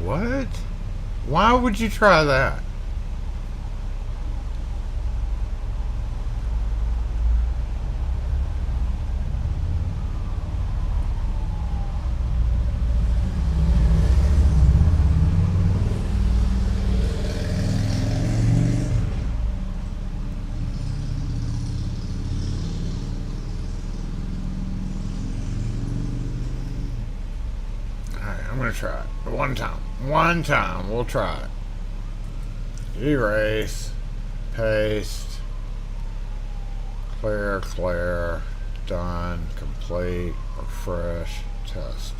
What? Why would you try that? Alright, I'm gonna try it. One time. One time. We'll try it. Erase. Paste. Clear, clear. Done. Complete. Refresh. Test.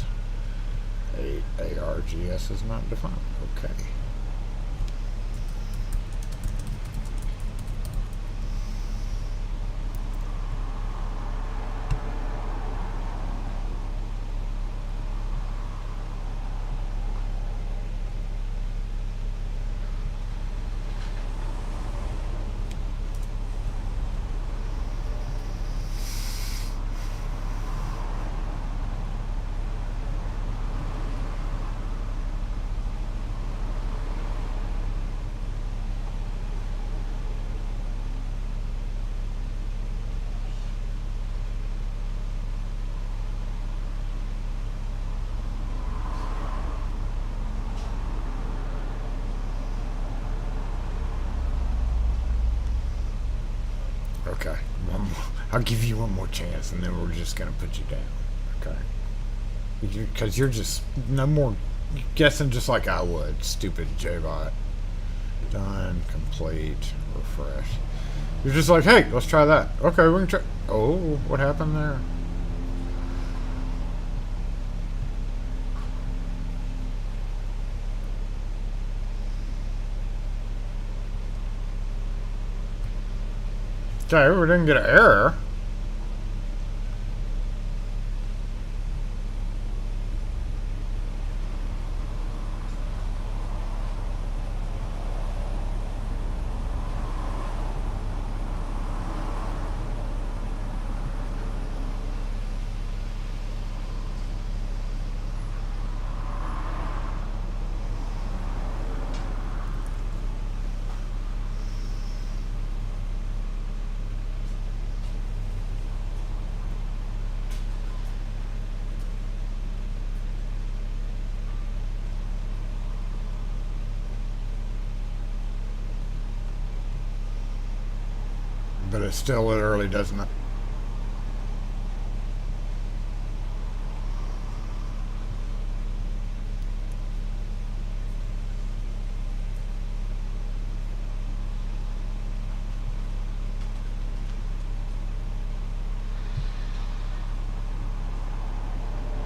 8 ARGS is not defined. Okay. Okay, one more. I'll give you one more chance, and then we're just gonna put you down. Okay, because you're just no more guessing, just like I would. Stupid J-bot. Done. Complete. Refresh. You're just like, hey, let's try that. Okay, we can try. Oh, what happened there? Okay, we didn't get an error. But it still literally does not.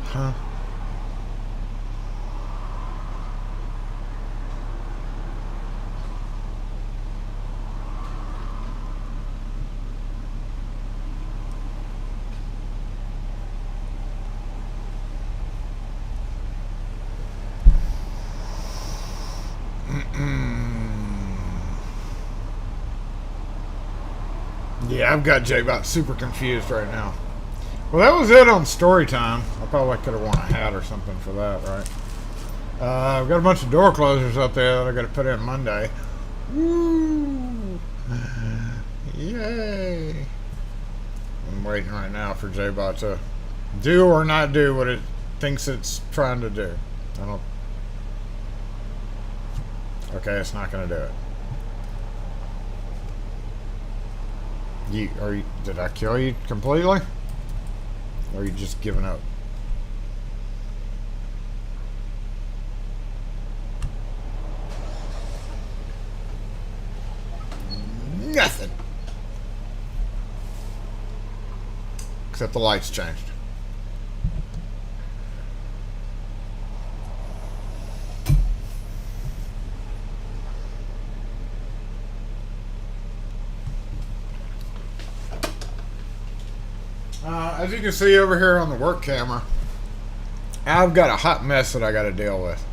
Huh? Yeah, I've got J-Bot super confused right now. Well, that was it on story time. I probably could have worn a hat or something for that, right? I've got a bunch of door closers up there that I got to put in Monday. Woo! Yay! I'm waiting right now for J-Bot to do or not do what it thinks it's trying to do. I don't. Okay, it's not going to do it. Did I kill you completely? Or are you just giving up? Nothing. Except the lights changed. As you can see over here on the work camera, I've got a hot mess that I got to deal with.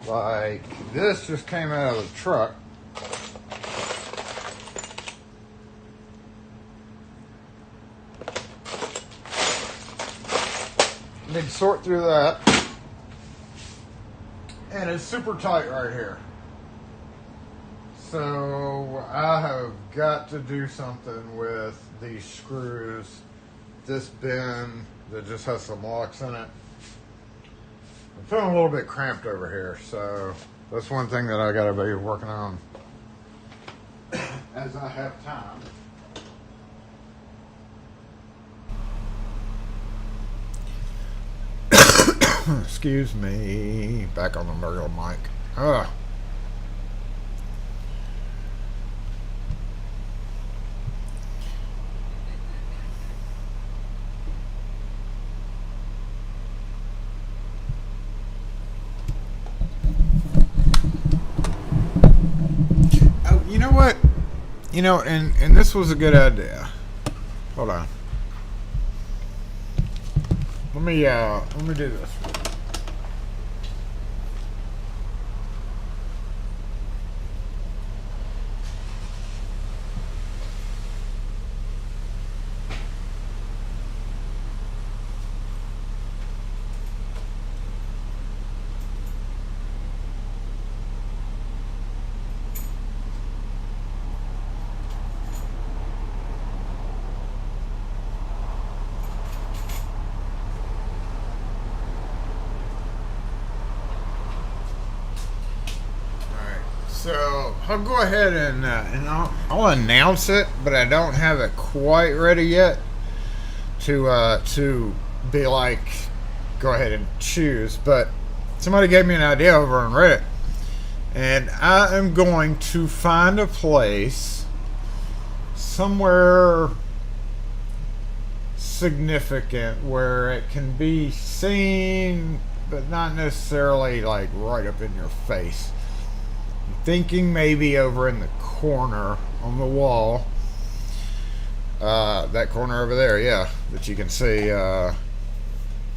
Like, this just came out of the truck. Need to sort through that. And it's super tight right here. So I have got to do something with these screws. This bin that just has some locks in it. I'm feeling a little bit cramped over here, so that's one thing that I got to be working on as I have time. Excuse me. Back on the regular mic. Ugh. Oh, you know what? You know, and this was a good idea. Hold on. Let me do this. So I'll go ahead and I'll announce it, but I don't have it quite ready yet to be like, go ahead and choose. But somebody gave me an idea over on Reddit, and I am going to find a place somewhere significant where it can be seen, but not necessarily like right up in your face. Thinking maybe over in the corner on the wall, that corner over there, yeah, that you can see kind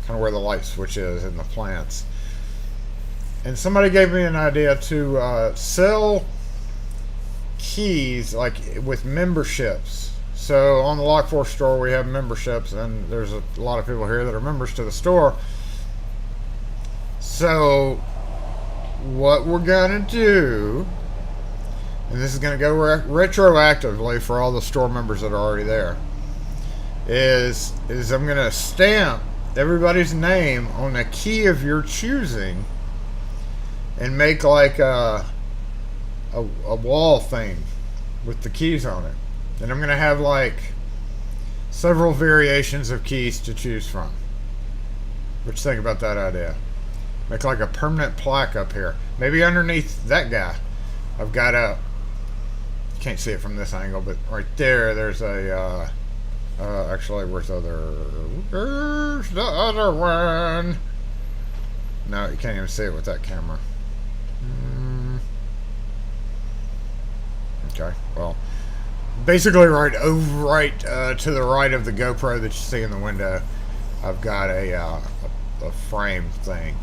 of where the light switch is in the plants. And somebody gave me an idea to sell keys like with memberships. So on the Lock4 store we have memberships, and there's a lot of people here that are members to the store. So what we're gonna do, and this is gonna go retroactively for all the store members that are already there, is I'm gonna stamp everybody's name on a key of your choosing and make like a wall thing with the keys on it. And I'm gonna have like several variations of keys to choose from. What you think about that idea? Make like a permanent plaque up here. Maybe underneath that guy. I've got a... Can't see it from this angle, but right there, there's a... actually, where's the other one? No, you can't even see it with that camera. Okay, well... Basically, right to the right of the GoPro that you see in the window, I've got a frame thing.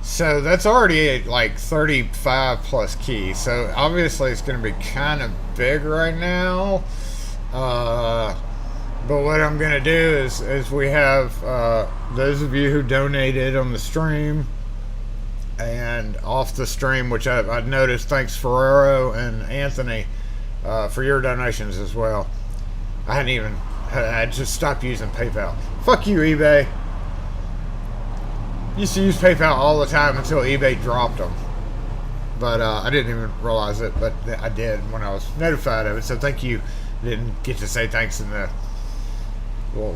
So that's already like 35 plus keys. So obviously it's going to be kind of big right now. But what I'm going to do is we have those of you who donated on the stream and off the stream, which I've noticed, thanks Ferrero and Anthony for your donations as well. I just stopped using PayPal. Fuck you, eBay. Used to use PayPal all the time until eBay dropped them. But I didn't even realize it, but I did when I was notified of it. So thank you. Didn't get to say thanks in the little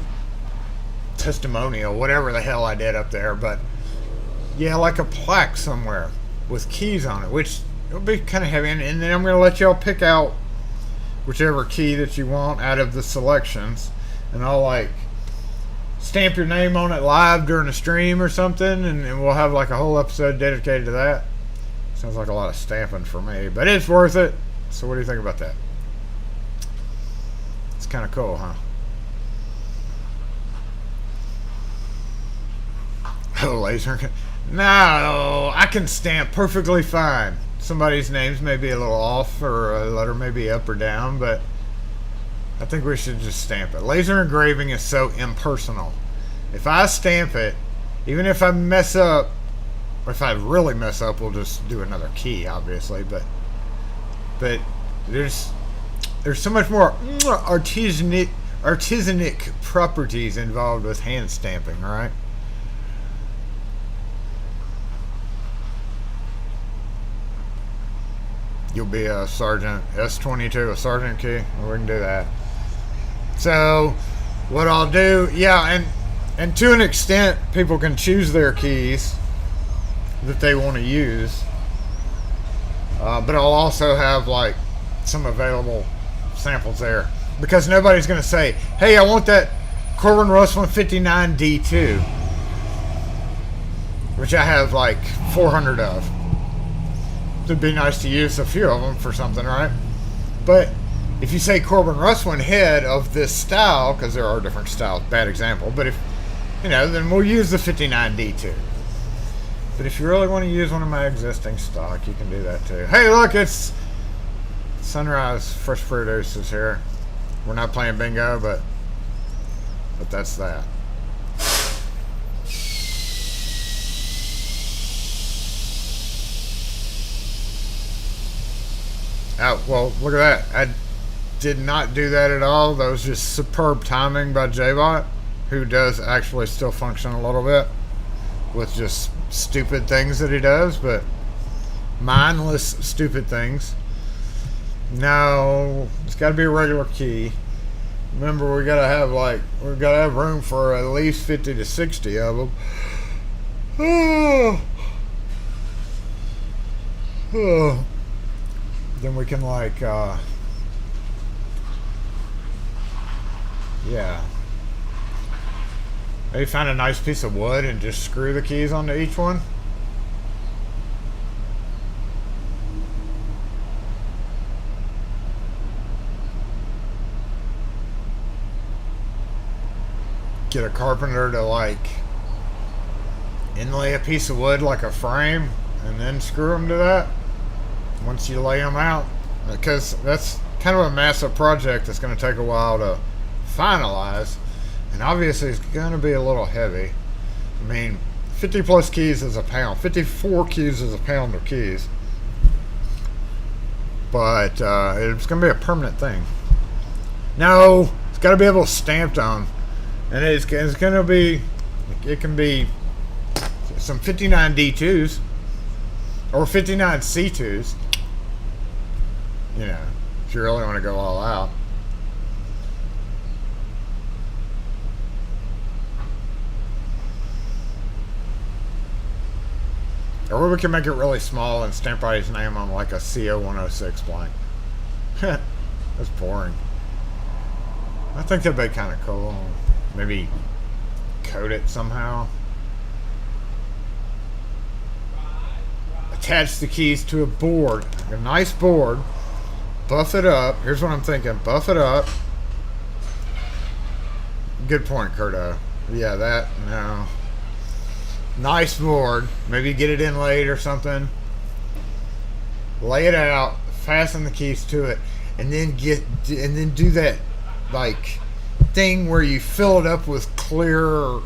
testimonial, whatever the hell I did up there. But yeah, like a plaque somewhere with keys on it, which it'll be kind of heavy. And then I'm going to let y'all pick out whichever key that you want out of the selections. And I'll like stamp your name on it live during a stream or something, and we'll have like a whole episode dedicated to that. Sounds like a lot of stamping for me, but it's worth it. So what do you think about that? It's kind of cool, huh? Oh, laser. No, I can stamp perfectly fine. Somebody's names may be a little off, or a letter may be up or down, but I think we should just stamp it. Laser engraving is so impersonal. If I stamp it, even if I mess up, or if I really mess up, we'll just do another key, obviously. But there's so much more artisanic properties involved with hand stamping, right? You'll be a sergeant, S22, a sergeant key. We can do that. So what I'll do, yeah, And to an extent, people can choose their keys that they want to use. But I'll also have like some available samples there. Because nobody's going to say, hey, I want that Corbin Russell 59D2. Which I have like 400 of. It'd be nice to use a few of them for something, right? But if you say Corbin Russell head of this style, because there are different styles, bad example, but if, you know, then we'll use the 59D2. But if you really want to use one of my existing stock, you can do that too. Hey, look, it's Sunrise Fresh Produces here. We're not playing bingo, but that's that. Oh, well, look at that. I did not do that at all. That was just superb timing by JBot, who does actually still function a little bit with just stupid things that he does, but mindless stupid things. No, it's got to be a regular key. Remember, we gotta have room for at least 50 to 60 of them. Then we can like, yeah. Maybe find a nice piece of wood and just screw the keys onto each one. Get a carpenter to like inlay a piece of wood like a frame and then screw them to that once you lay them out, because that's kind of a massive project that's going to take a while to finalize, and obviously it's going to be a little heavy. I mean, 50 plus keys is a pound, 54 keys is a pound of keys, but it's going to be a permanent thing. No, it's got to be able to stamped on. And it's going to be, it can be some 59 D2s or 59 C2s, you know, if you really want to go all out. Or we can make it really small and stamp out his name on like a CO106 blank. That's boring. I think that'd be kind of cool. Maybe coat it somehow. Attach the keys to a board, a nice board. Buff it up. Here's what I'm thinking. Buff it up. Good point, Curto. Yeah, that, no. Nice board. Maybe get it inlaid or something. Lay it out. Fasten the keys to it. And then do that, like, thing where you fill it up with clear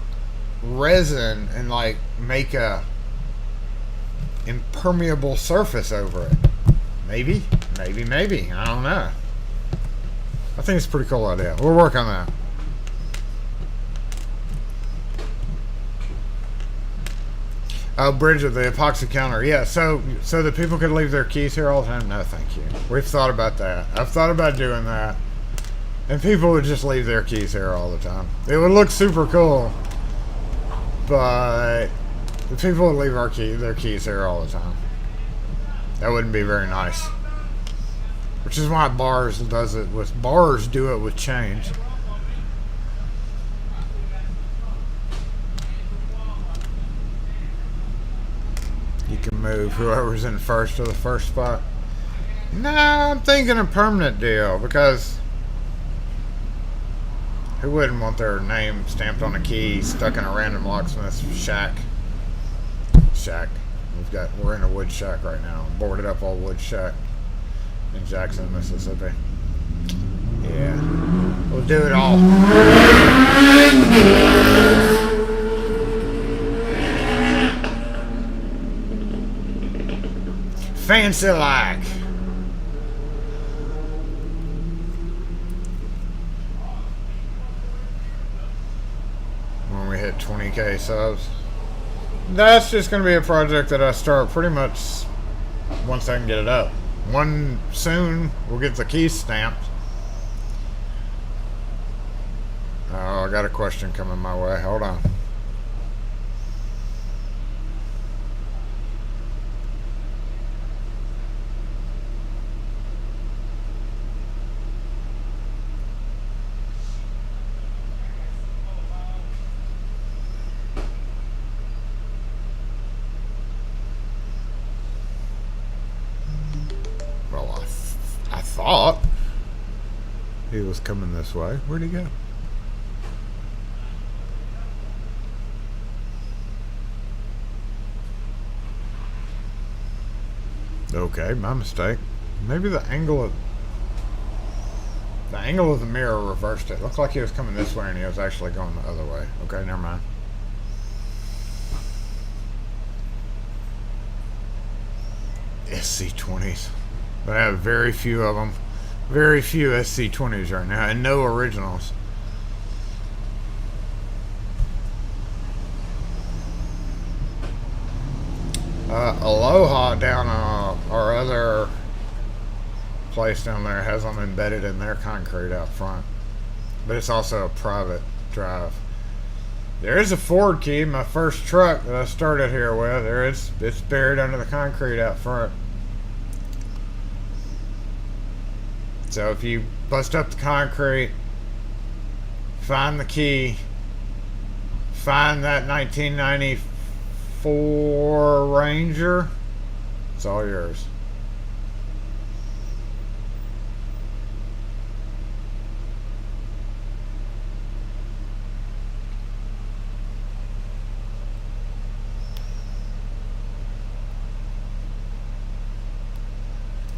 resin and like make a impermeable surface over it. Maybe I don't know. I think it's a pretty cool idea. We'll work on that. Oh, Bridget, the epoxy counter. Yeah, so that people could leave their keys here all the time. No, thank you. We've thought about that. I've thought about doing that. And people would just leave their keys here all the time. It would look super cool, but the people would leave their keys here all the time. That wouldn't be very nice. Which is why bars do it with change. You can move whoever's in first to the first spot. No, I'm thinking a permanent deal, because who wouldn't want their name stamped on a key stuck in a random locksmith shack? We're in a wood shack right now. Boarded up old wood shack in Jackson, Mississippi. Yeah. We'll do it all. Fancy like. When we hit 20K subs. That's just going to be a project that I start pretty much once I can get it up. Soon we'll get the keys stamped. Oh, I got a question coming my way. Hold on. Well, I thought he was coming this way. Where'd he go? Okay, my mistake. Maybe the angle of the mirror reversed it. Looked like he was coming this way and he was actually going the other way. Okay, never mind. SC20s. But I have very few of them. Very few SC20s right now, and no originals. Aloha down our other place down there has them embedded in their concrete out front. But it's also a private drive. There is a Ford key, my first truck that I started here with. It's buried under the concrete out front. So if you bust up the concrete, find the key, find that 1994 Ranger, it's all yours.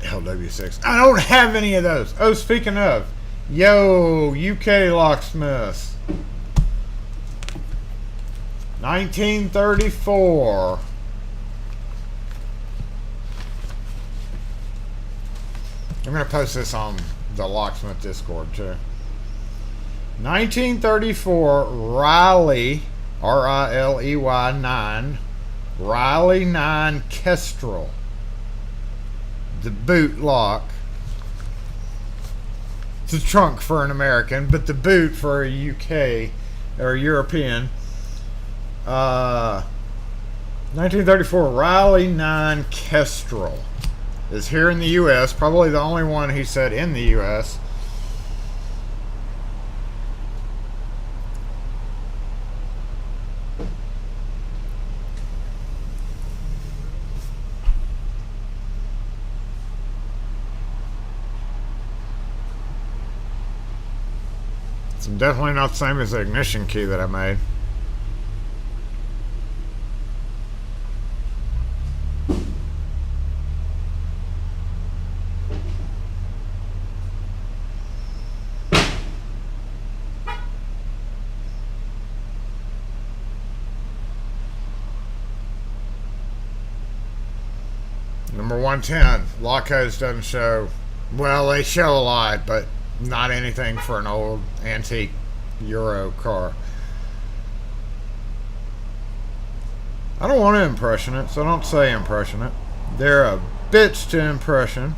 LW6. I don't have any of those. Oh, speaking of, yo, UK Locksmith, 1934. I'm gonna post this on the Locksmith Discord too. 1934 Riley, R-I-L-E-Y 9, Riley 9 Kestrel. The boot lock. It's a trunk for an American, but the boot for a UK or European. 1934 Riley 9 Kestrel is here in the U.S. Probably the only one he said in the U.S. It's definitely not the same as the ignition key that I made. Number 110, lock codes doesn't show, well, they show a lot, but not anything for an old antique Euro car. I don't want to impression it, so don't say impression it. They're a bitch to impression.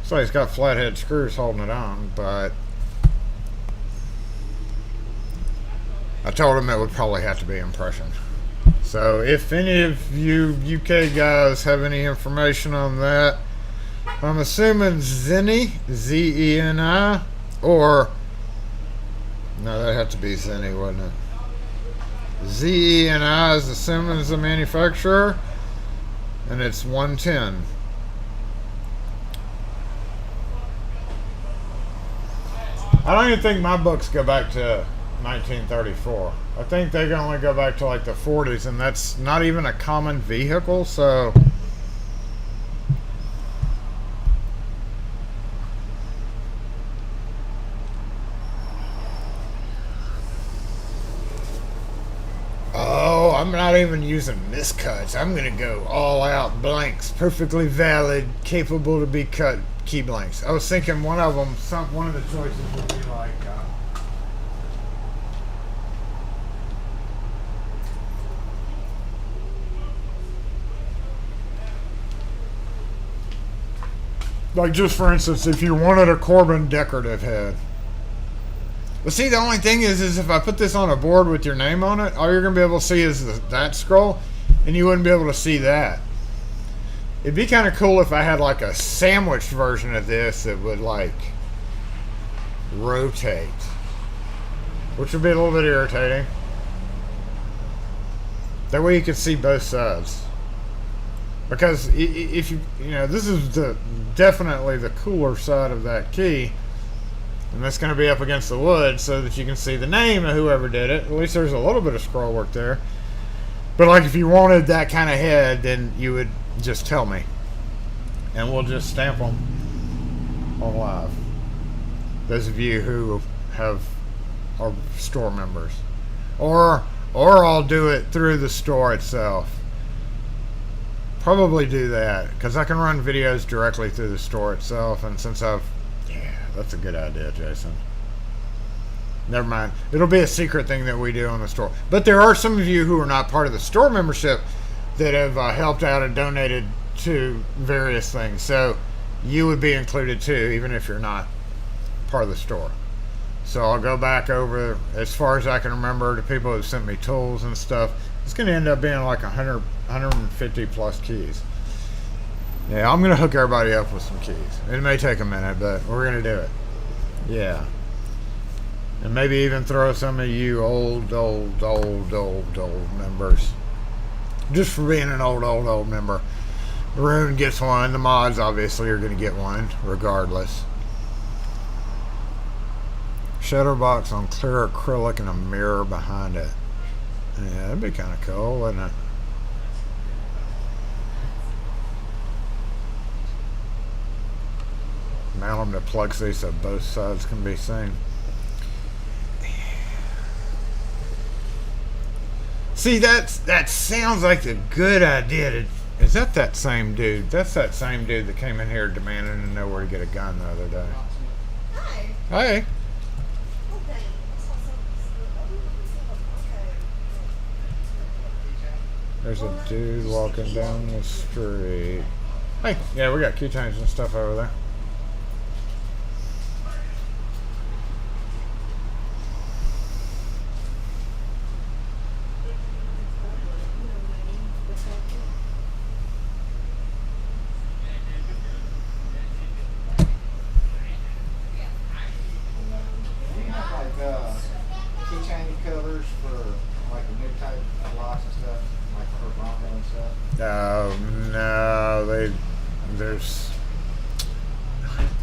So he's got flathead screws holding it on, but I told him it would probably have to be impression. So if any of you UK guys have any information on that, I'm assuming Zenny, Z-E-N-I, or no, that had to be Zenny, wouldn't it? Z-E-N-I is assuming is the manufacturer, and it's 110. I don't even think my books go back to 1934. I think they can only go back to like the 40s, and that's not even a common vehicle, so I'm not even using miscuts. I'm gonna go all out blanks, perfectly valid, capable to be cut key blanks. I was thinking one of them, one of the choices would be like just for instance, if you wanted a Corbin decorative head, But see, the only thing is if I put this on a board with your name on it, all you're going to be able to see is that scroll, and you wouldn't be able to see that. It'd be kind of cool if I had like a sandwiched version of this that would like rotate, which would be a little bit irritating. That way you can see both sides. Because if you know, this is definitely the cooler side of that key. And that's going to be up against the wood so that you can see the name of whoever did it. At least there's a little bit of scroll work there. But like if you wanted that kind of head, then you would just tell me. And we'll just stamp them on live. Those of you who are store members. Or I'll do it through the store itself. Probably do that. Because I can run videos directly through the store itself. And since that's a good idea, Jason. Never mind. It'll be a secret thing that we do on the store. But there are some of you who are not part of the store membership that have helped out and donated to various things. So you would be included too, even if you're not part of the store. So I'll go back over, as far as I can remember, the people who sent me tools and stuff. It's going to end up being like 150 plus keys. Yeah, I'm going to hook everybody up with some keys. It may take a minute, but we're going to do it. Yeah. And maybe even throw some of you old members. Just for being an old member. Rune gets one. The mods obviously are going to get one, regardless. Shadow box on clear acrylic and a mirror behind it. Yeah, that'd be kind of cool, wouldn't it? Mount them to plexi so both sides can be seen. See, that sounds like a good idea. Is that same dude? That's that same dude that came in here demanding to know where to get a gun the other day. Hi. Hey. There's a dude walking down the street. Hey, yeah, we got keychains and stuff over there.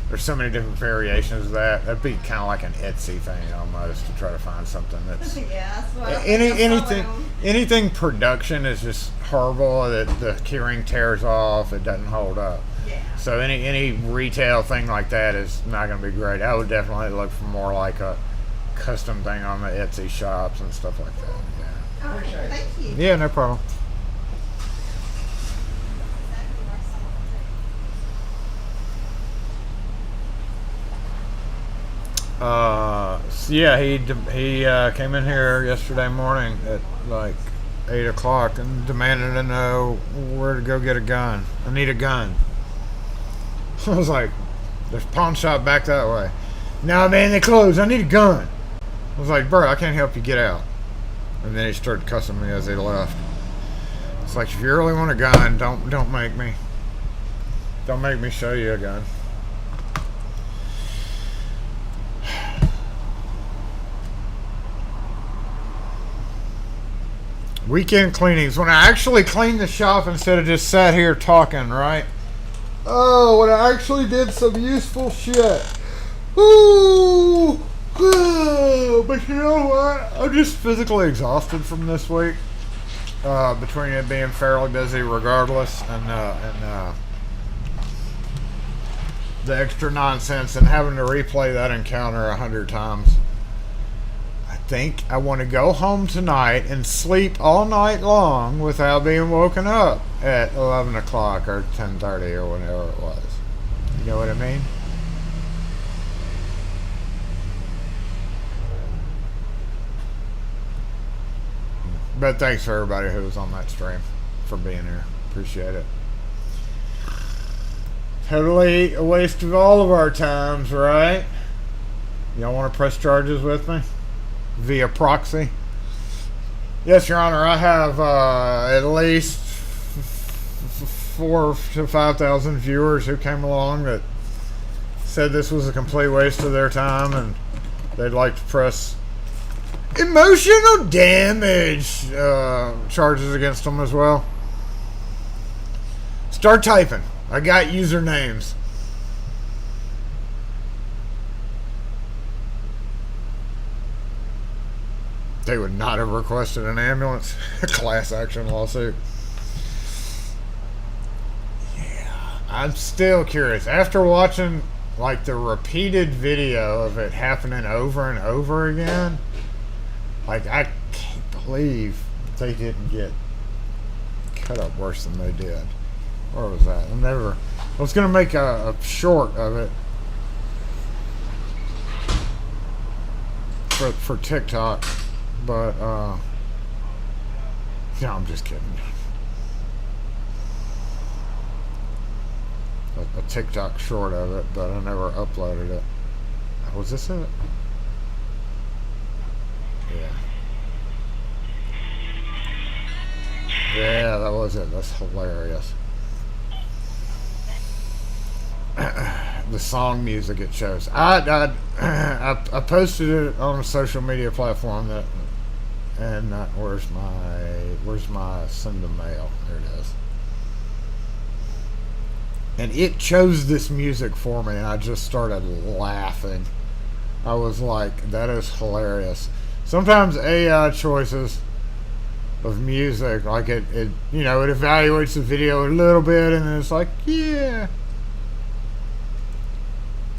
There's so many different variations of that. That'd be kind of like an Etsy thing almost, to try to find something that's yeah, that's what anything production is just horrible. That the keyring tears off, it doesn't hold up. Yeah. So any retail thing like that is not going to be great. I would definitely look for more like a custom thing on the Etsy shops and stuff like that. Yeah. All right, thank you. Yeah, no problem. Yeah, he came in here yesterday morning at like 8 o'clock and demanded to know where to go get a gun. I need a gun. I was like, there's a pawn shop back that way. Nah, man, they closed. I need a gun. I was like, bro, I can't help you, get out. And then he started cussing me as he left. It's like, if you really want a gun, don't make me show you a gun. Weekend cleanings. When I actually cleaned the shop instead of just sat here talking, right? Oh, when I actually did some useful shit. Ooh! But you know what? I'm just physically exhausted from this week. Between it being fairly busy regardless and the extra nonsense and having to replay that encounter 100 times. I think I want to go home tonight and sleep all night long without being woken up at 11 o'clock or 10:30 or whatever it was. You know what I mean? But thanks for everybody who was on that stream for being here. Appreciate it. Totally a waste of all of our times, right? Y'all want to press charges with me? Via proxy? Yes, Your Honor, I have at least 4,000 to 5,000 viewers who came along that said this was a complete waste of their time and they'd like to press emotional damage charges against them as well. Start typing. I got usernames. They would not have requested an ambulance. A class action lawsuit. Yeah, I'm still curious. After watching like the repeated video of it happening over and over again, like I can't believe they didn't get cut up worse than they did. Where was that? I was gonna make a short of it for TikTok. But, no, I'm just kidding. A TikTok short of it, but I never uploaded it. Was this it? Yeah. Yeah, that was it. That's hilarious. The song music it shows. I posted it on a social media platform that. And where's my send a mail? There it is. And it chose this music for me, and I just started laughing. I was like, that is hilarious. Sometimes AI choices of music, like it you know, it evaluates the video a little bit, and then it's like, yeah,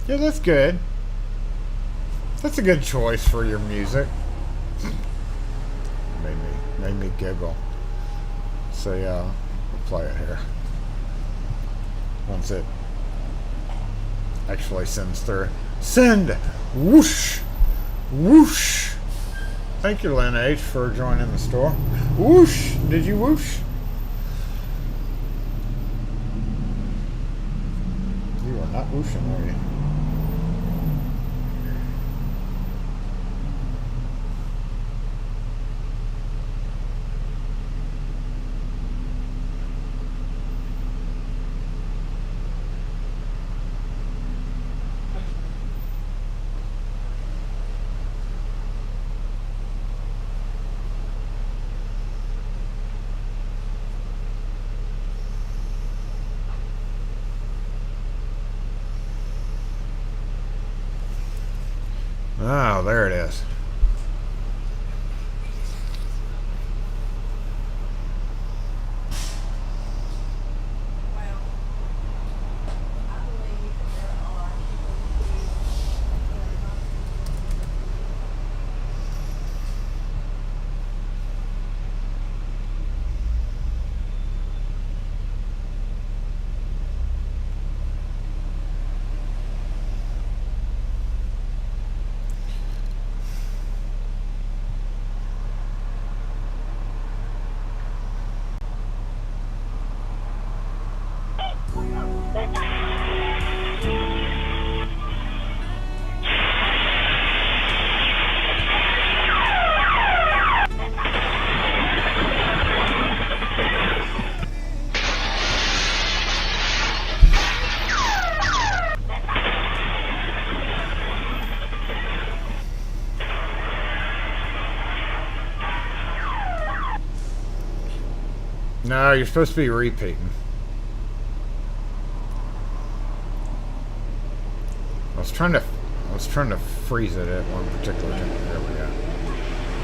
that's good. That's a good choice for your music. Made me giggle. So yeah, we'll play it here. Once it actually sends through. Send! Whoosh! Whoosh! Thank you, Lynn H, for joining the store. Whoosh! Did you whoosh? You are not whooshing, are you? Oh, there it is. No, you're supposed to be repeating. I was trying to freeze it at one particular time. There we go.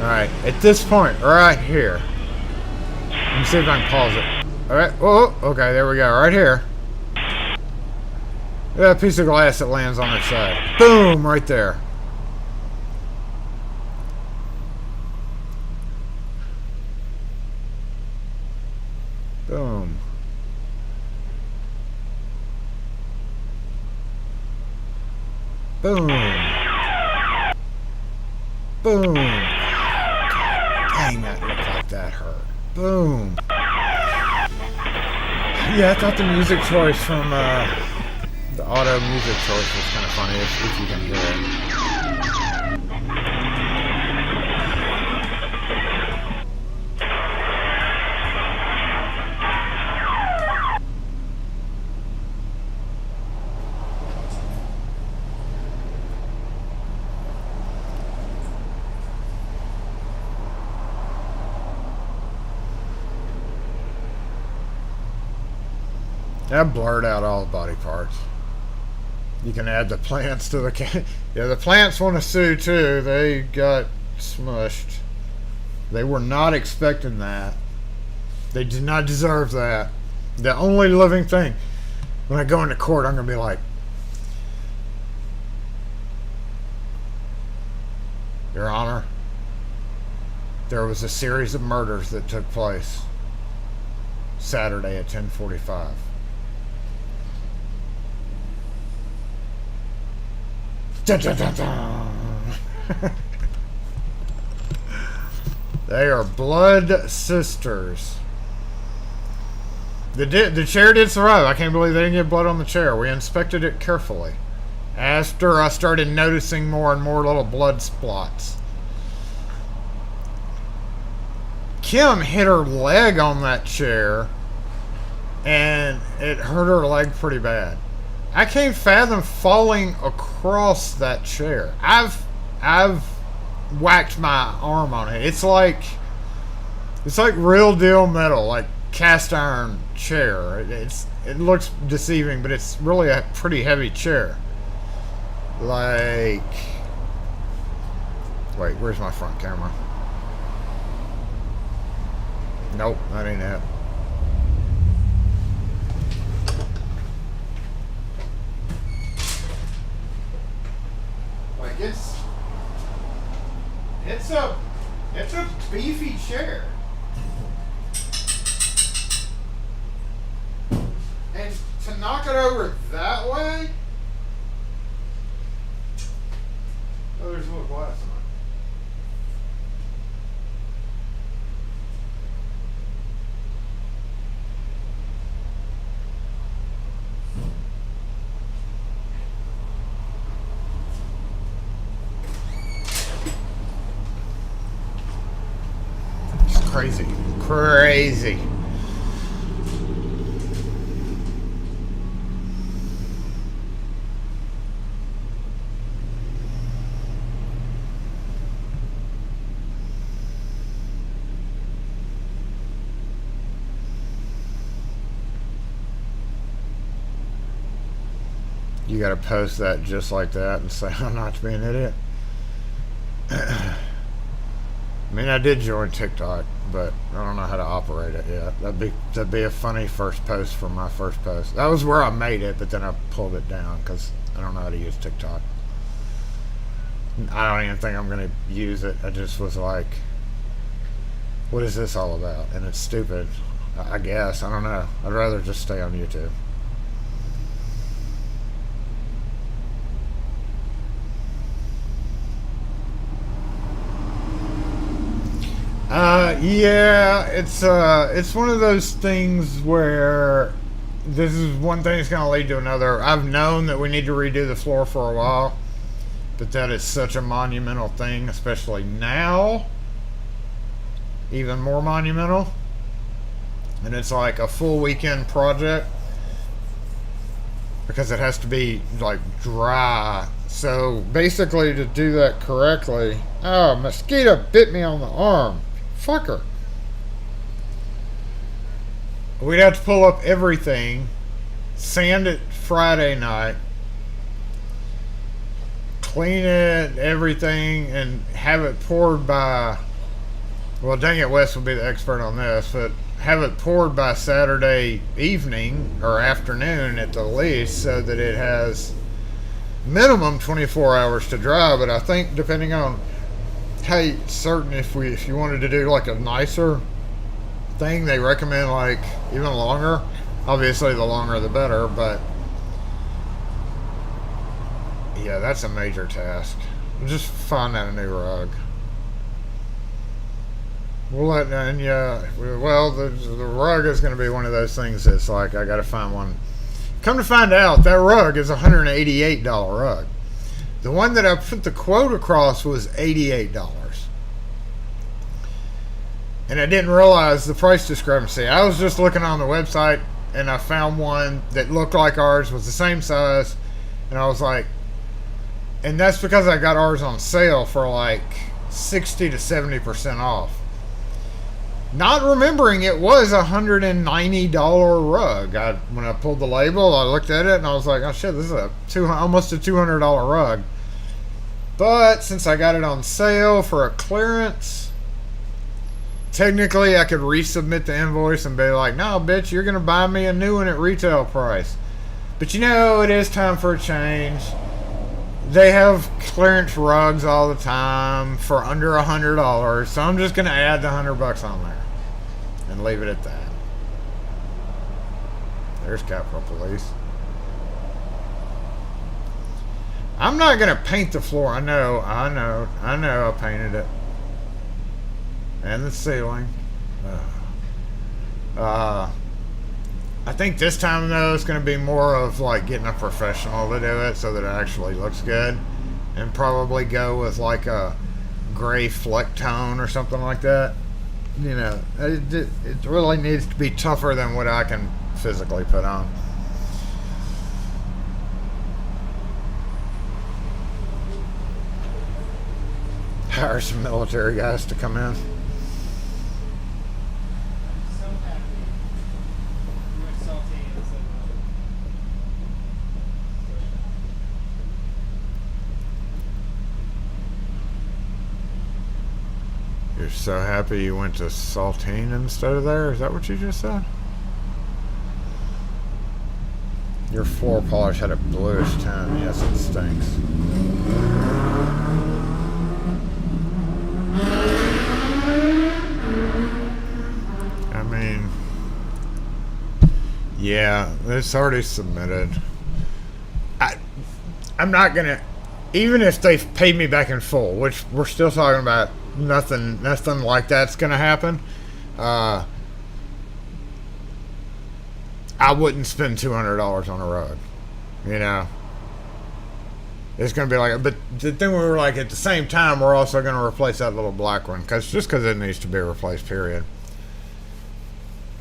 Alright, at this point, right here. Let me see if I can pause it. Alright, oh, okay, there we go, right here. Yeah, a piece of glass that lands on its side. Boom, right there. Boom. Boom. Boom. Dang, that looked like that hurt. Boom. Yeah, I thought the music choice from the auto music choice was kind of funny if you can hear it. That blurred out all the body parts. You can add the plants to the yeah, the plants want to sue too. They got smushed. They were not expecting that. They did not deserve that. The only living thing. When I go into court, I'm going to be like, Your Honor, there was a series of murders that took place Saturday at 10:45. Dun, dun, dun, dun. They are blood sisters. The chair did survive. I can't believe they didn't get blood on the chair. We inspected it carefully. After I started noticing more and more little blood spots. Kim hit her leg on that chair, and it hurt her leg pretty bad. I can't fathom falling across that chair. I've whacked my arm on it. It's like real deal metal, like cast iron chair. It looks deceiving, but it's really a pretty heavy chair. Like, wait, where's my front camera? Nope, that ain't it. Like it's a beefy chair. And to knock it over that way. Oh, there's a little glass on it. It's crazy. Crazy. You gotta post that just like that and say I'm not to be an idiot. I mean, I did join TikTok, but I don't know how to operate it yet. That'd be a funny first post for my first post. That was where I made it, but then I pulled it down because I don't know how to use TikTok. I don't even think I'm gonna use it. I just was like, what is this all about? And it's stupid. I guess. I don't know. I'd rather just stay on YouTube. Yeah, it's one of those things where this is one thing that's going to lead to another. I've known that we need to redo the floor for a while, but that is such a monumental thing, especially now. Even more monumental. And it's like a full weekend project because it has to be like dry. So basically, to do that correctly, oh, mosquito bit me on the arm. Fucker. We'd have to pull up everything, sand it Friday night, clean it, everything, and have it poured by, well, dang it, Wes will be the expert on this, but have it poured by Saturday evening or afternoon at the least, so that it has minimum 24 hours to dry. But I think depending on how certain, if you wanted to do like a nicer thing, they recommend like even longer. Obviously the longer the better, but yeah, that's a major task. Just find out a new rug. We'll let, and yeah, well, the rug is going to be one of those things that's like, I got to find one. Come to find out, that rug is a $188 rug. The one that I put the quote across was $88. And I didn't realize the price discrepancy. I was just looking on the website and I found one that looked like ours, was the same size, and I was like, and that's because I got ours on sale for like 60 to 70% off. not remembering it was $190 rug. When I pulled the label, I looked at it and I was like, oh shit, this is almost a $200 rug. But since I got it on sale for a clearance, technically I could resubmit the invoice and be like, no bitch, you're gonna buy me a new one at retail price. But you know, it is time for a change. They have clearance rugs all the time for under $100, so I'm just gonna add the $100 on there and leave it at that. There's Capitol Police. I'm not gonna paint the floor. I know I painted it. And the ceiling. I think this time though it's going to be more of like getting a professional to do it so that it actually looks good, and probably go with like a gray fleck tone or something like that. You know, it really needs to be tougher than what I can physically put on. Hire some military guys to come in. You're so happy you went to Saltine instead of there? Is that what you just said? Your floor polish had a bluish tint. Yes, it stinks. I mean, yeah, it's already submitted. I'm not gonna, even if they've paid me back in full, which we're still talking about. Nothing like that's gonna happen. I wouldn't spend $200 on a rug. You know, it's gonna be like. But then we were like, at the same time, we're also gonna replace that little black one because it needs to be replaced. Period.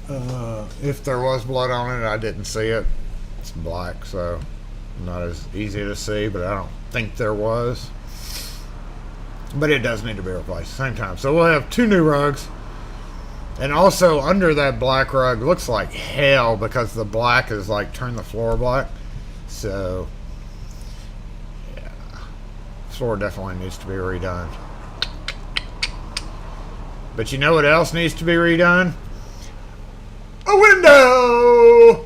If there was blood on it, I didn't see it. It's black, so not as easy to see. But I don't think there was. But it does need to be replaced at the same time. So we'll have 2 new rugs. And also under that black rug looks like hell because the black is like turned the floor black. So yeah. Floor definitely needs to be redone. But you know what else needs to be redone? A window!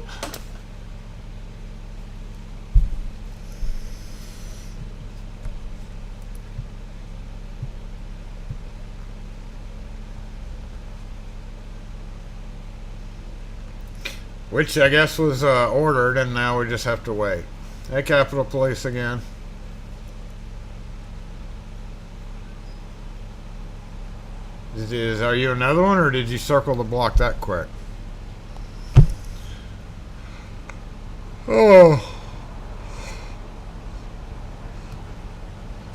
Which I guess was ordered, and now we just have to wait. Hey, Capitol Police again. Are you another one, or did you circle the block that quick? Oh,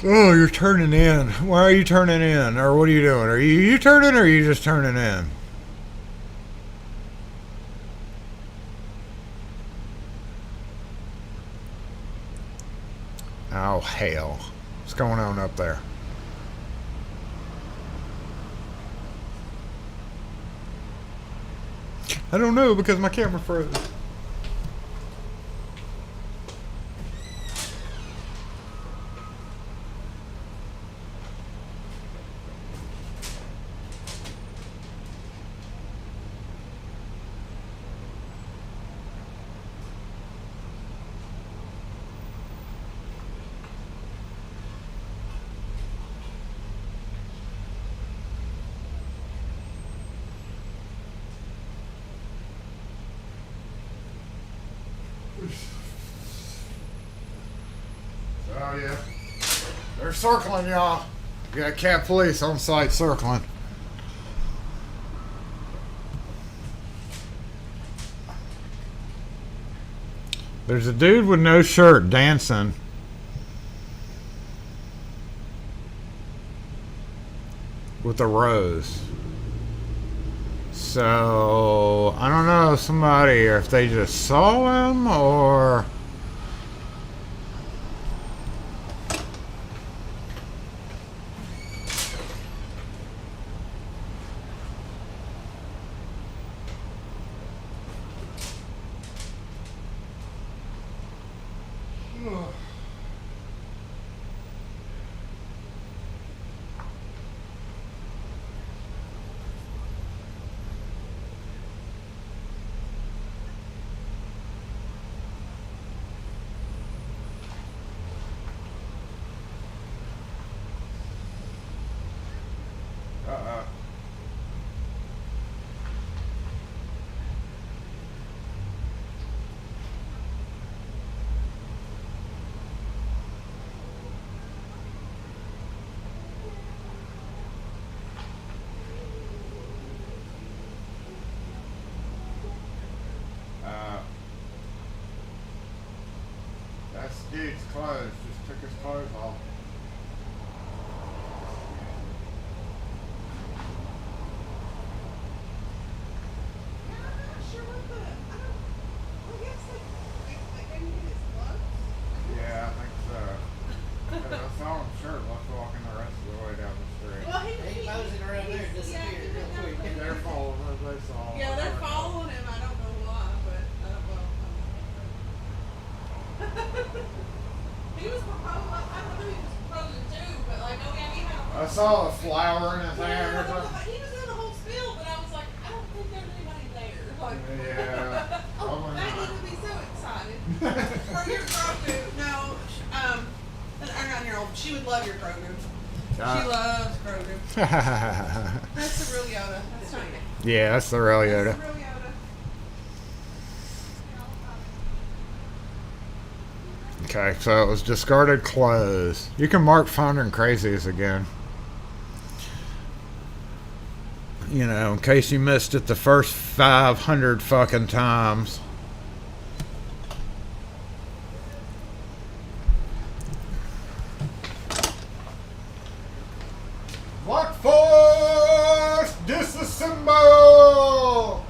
you're turning in. Why are you turning in, or what are you doing? Are you turning, or are you just turning in? Oh, hell. What's going on up there? I don't know because my camera froze. Oh yeah, they're circling, y'all. We got Cap Police on site circling. There's a dude with no shirt dancing. With a rose. So, I don't know, somebody, or if they just saw him, or... Dude's clothes. Just took his clothes off. Yeah, I think so. I saw him shirtless walking the rest of the way down the street. Well, He posing around there and disappeared real quick. They're following, they saw him. Yeah, they're following him. I don't know why, but he was proposing. I don't know who he was proposing to, but like, oh yeah, he had a. I saw a flower in his hand or something. He was doing a whole spiel, but I was like, I don't think there's anybody there. Like, Yeah. oh, Probably Maggie not. would be so excited for your Grogu. No, or not your old. She would love your Grogu. She loves Grogu. That's the real Yoda. That's not it. Yeah, that's the real Yoda. That's the real Yoda. Okay, so it was discarded clothes. You can mark finding crazies again. You know, in case you missed it the first 500 fucking times. Lock force disassemble.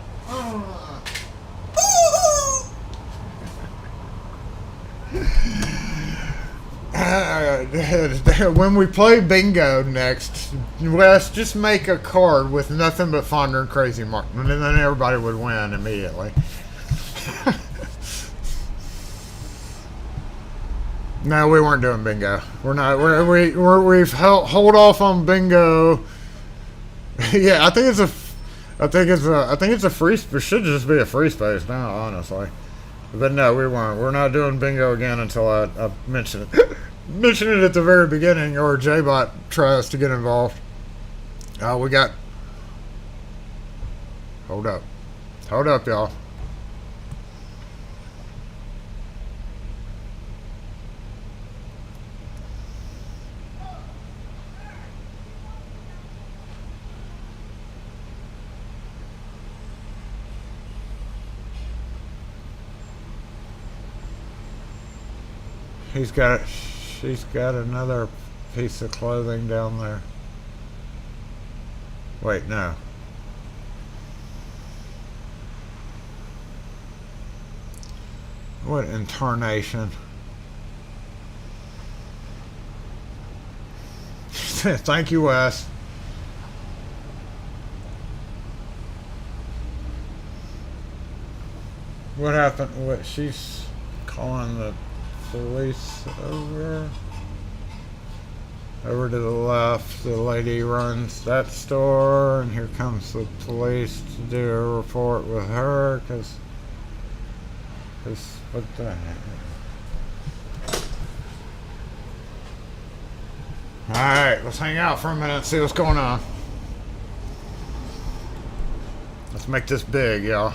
When we play bingo next, Wes, just make a card with nothing but fonder and crazy mark, and then everybody would win immediately. No, we weren't doing bingo. We're not. We've hold off on bingo. Yeah, I think it's a free. It should just be a free space now, honestly. But no, we weren't. We're not doing bingo again until I mention it. Mention it at the very beginning, or JBot tries to get involved. We got. Hold up, y'all. She's got another piece of clothing down there. Wait, no. What incarnation? Thank you, Wes. What happened? What, she's calling the police over to the left. The lady runs that store, and here comes the police to do a report with her because what the heck? Alright, let's hang out for a minute and see what's going on. Let's make this big, y'all.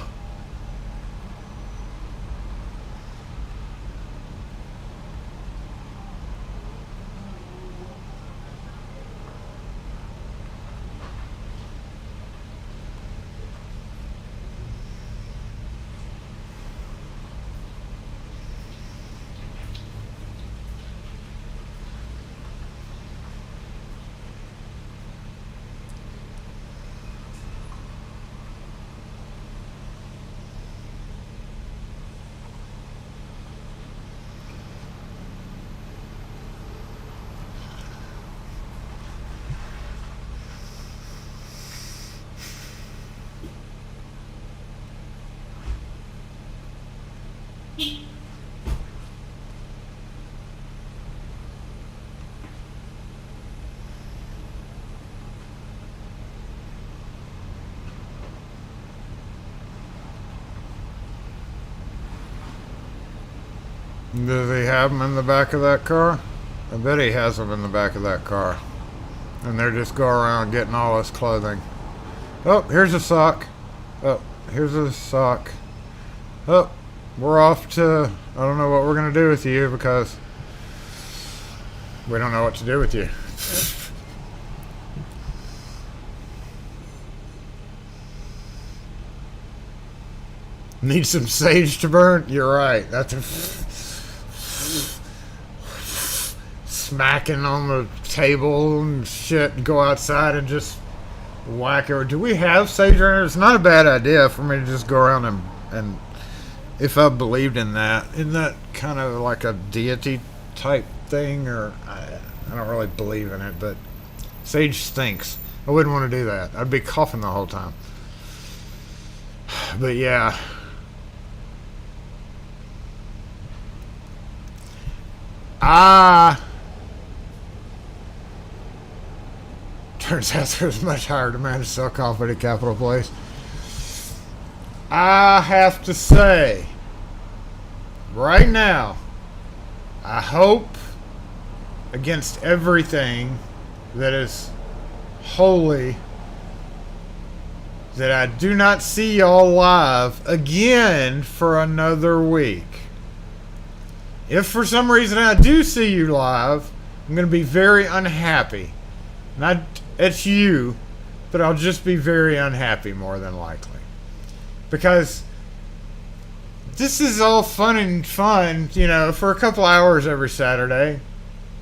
Does he have them in the back of that car? I bet he has them in the back of that car. And they're just going around getting all his clothing. Oh, here's a sock. Oh, here's a sock. Oh, we're off to... I don't know what we're going to do with you because we don't know what to do with you. Need some sage to burn? You're right. That's a... smacking on the table and shit and go outside and just whack it. Do we have sage around here? It's not a bad idea for me to just go around and if I believed in that, isn't that kind of like a deity type thing? Or I don't really believe in it, but sage stinks. I wouldn't want to do that. I'd be coughing the whole time. But yeah. Turns out there's much higher demand to sell coffee at Capitol Place. I have to say, right now, I hope against everything that is holy that I do not see y'all live again for another week. If for some reason I do see you live, I'm going to be very unhappy. Not at you, but I'll just be very unhappy more than likely. Because this is all fun, you know, for a couple hours every Saturday.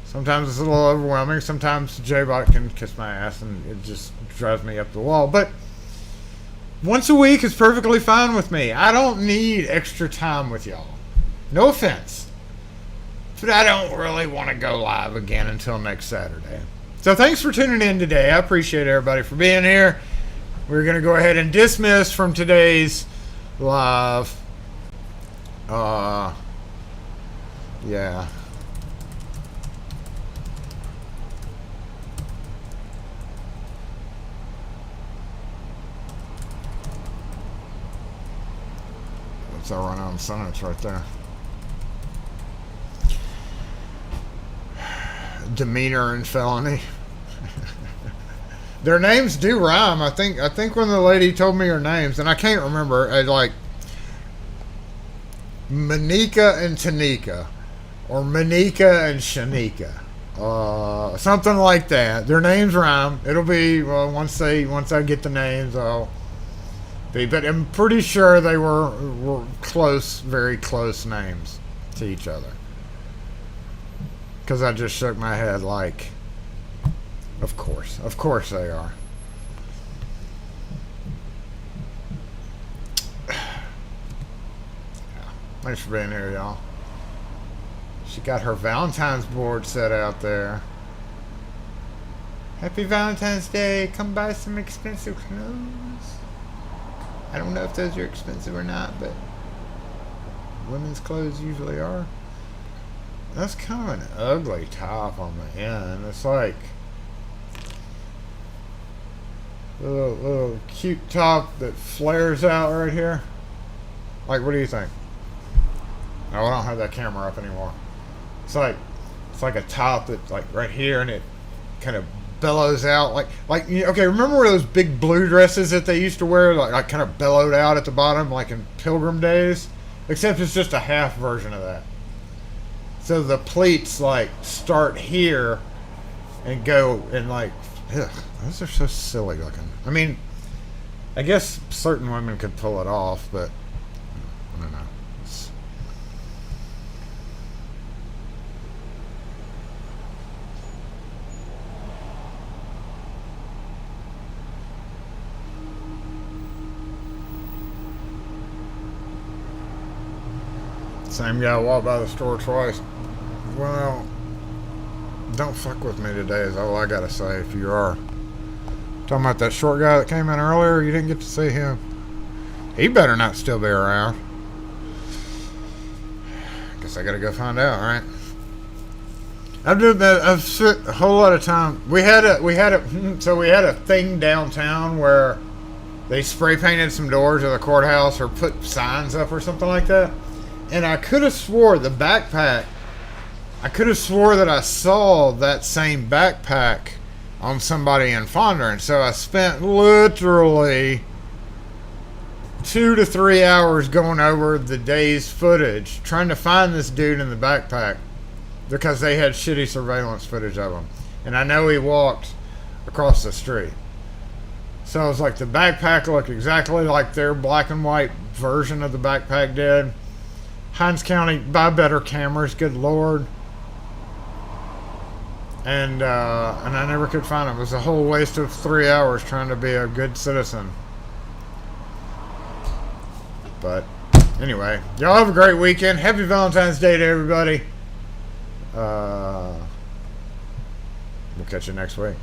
Sometimes it's a little overwhelming. Sometimes J-Bot can kiss my ass and it just drives me up the wall. But once a week is perfectly fine with me. I don't need extra time with y'all. No offense. But I don't really want to go live again until next Saturday. So thanks for tuning in today. I appreciate everybody for being here. We're going to go ahead and dismiss from today's live. Yeah. That's our run-on sentence right there. Demeanor and felony. Their names do rhyme. I think when the lady told me her names, and I can't remember, like Manika and Tanika, or Manika and Shanika, something like that. Their names rhyme. It'll be once I get the names, I'll be. But I'm pretty sure they were close, very close names to each other. Because I just shook my head like, of course they are. Yeah. Thanks for being here, y'all. She got her Valentine's board set out there. Happy Valentine's Day. Come buy some expensive clothes. I don't know if those are expensive or not, but women's clothes usually are. That's kind of an ugly top on the end. It's like a little cute top that flares out right here. Like, what do you think? Oh, I don't have that camera up anymore. It's like a top that's like right here, and it kind of bellows out like okay. Remember those big blue dresses that they used to wear, like kind of bellowed out at the bottom, like in Pilgrim days? Except it's just a half version of that. So the pleats like start here and go and like, ugh, those are so silly looking. I mean, I guess certain women could pull it off, but I don't know. Same guy walked by the store twice. Well, don't fuck with me today is all I gotta say. If you are talking about that short guy that came in earlier, you didn't get to see him. He better not still be around. Guess I gotta go find out, right? I've spent a whole lot of time. We had a thing downtown where they spray painted some doors of the courthouse or put signs up or something like that. And I could have swore the backpack, I could have swore that I saw that same backpack on somebody in Fondren. So I spent literally 2 to 3 hours going over the day's footage trying to find this dude in the backpack because they had shitty surveillance footage of him. And I know he walked across the street. So I was like, the backpack looked exactly like their black and white version of the backpack did. Hines County, buy better cameras, good lord. and I never could find them. It was a whole waste of 3 hours trying to be a good citizen. But anyway, y'all have a great weekend. Happy Valentine's Day to everybody. We'll catch you next week.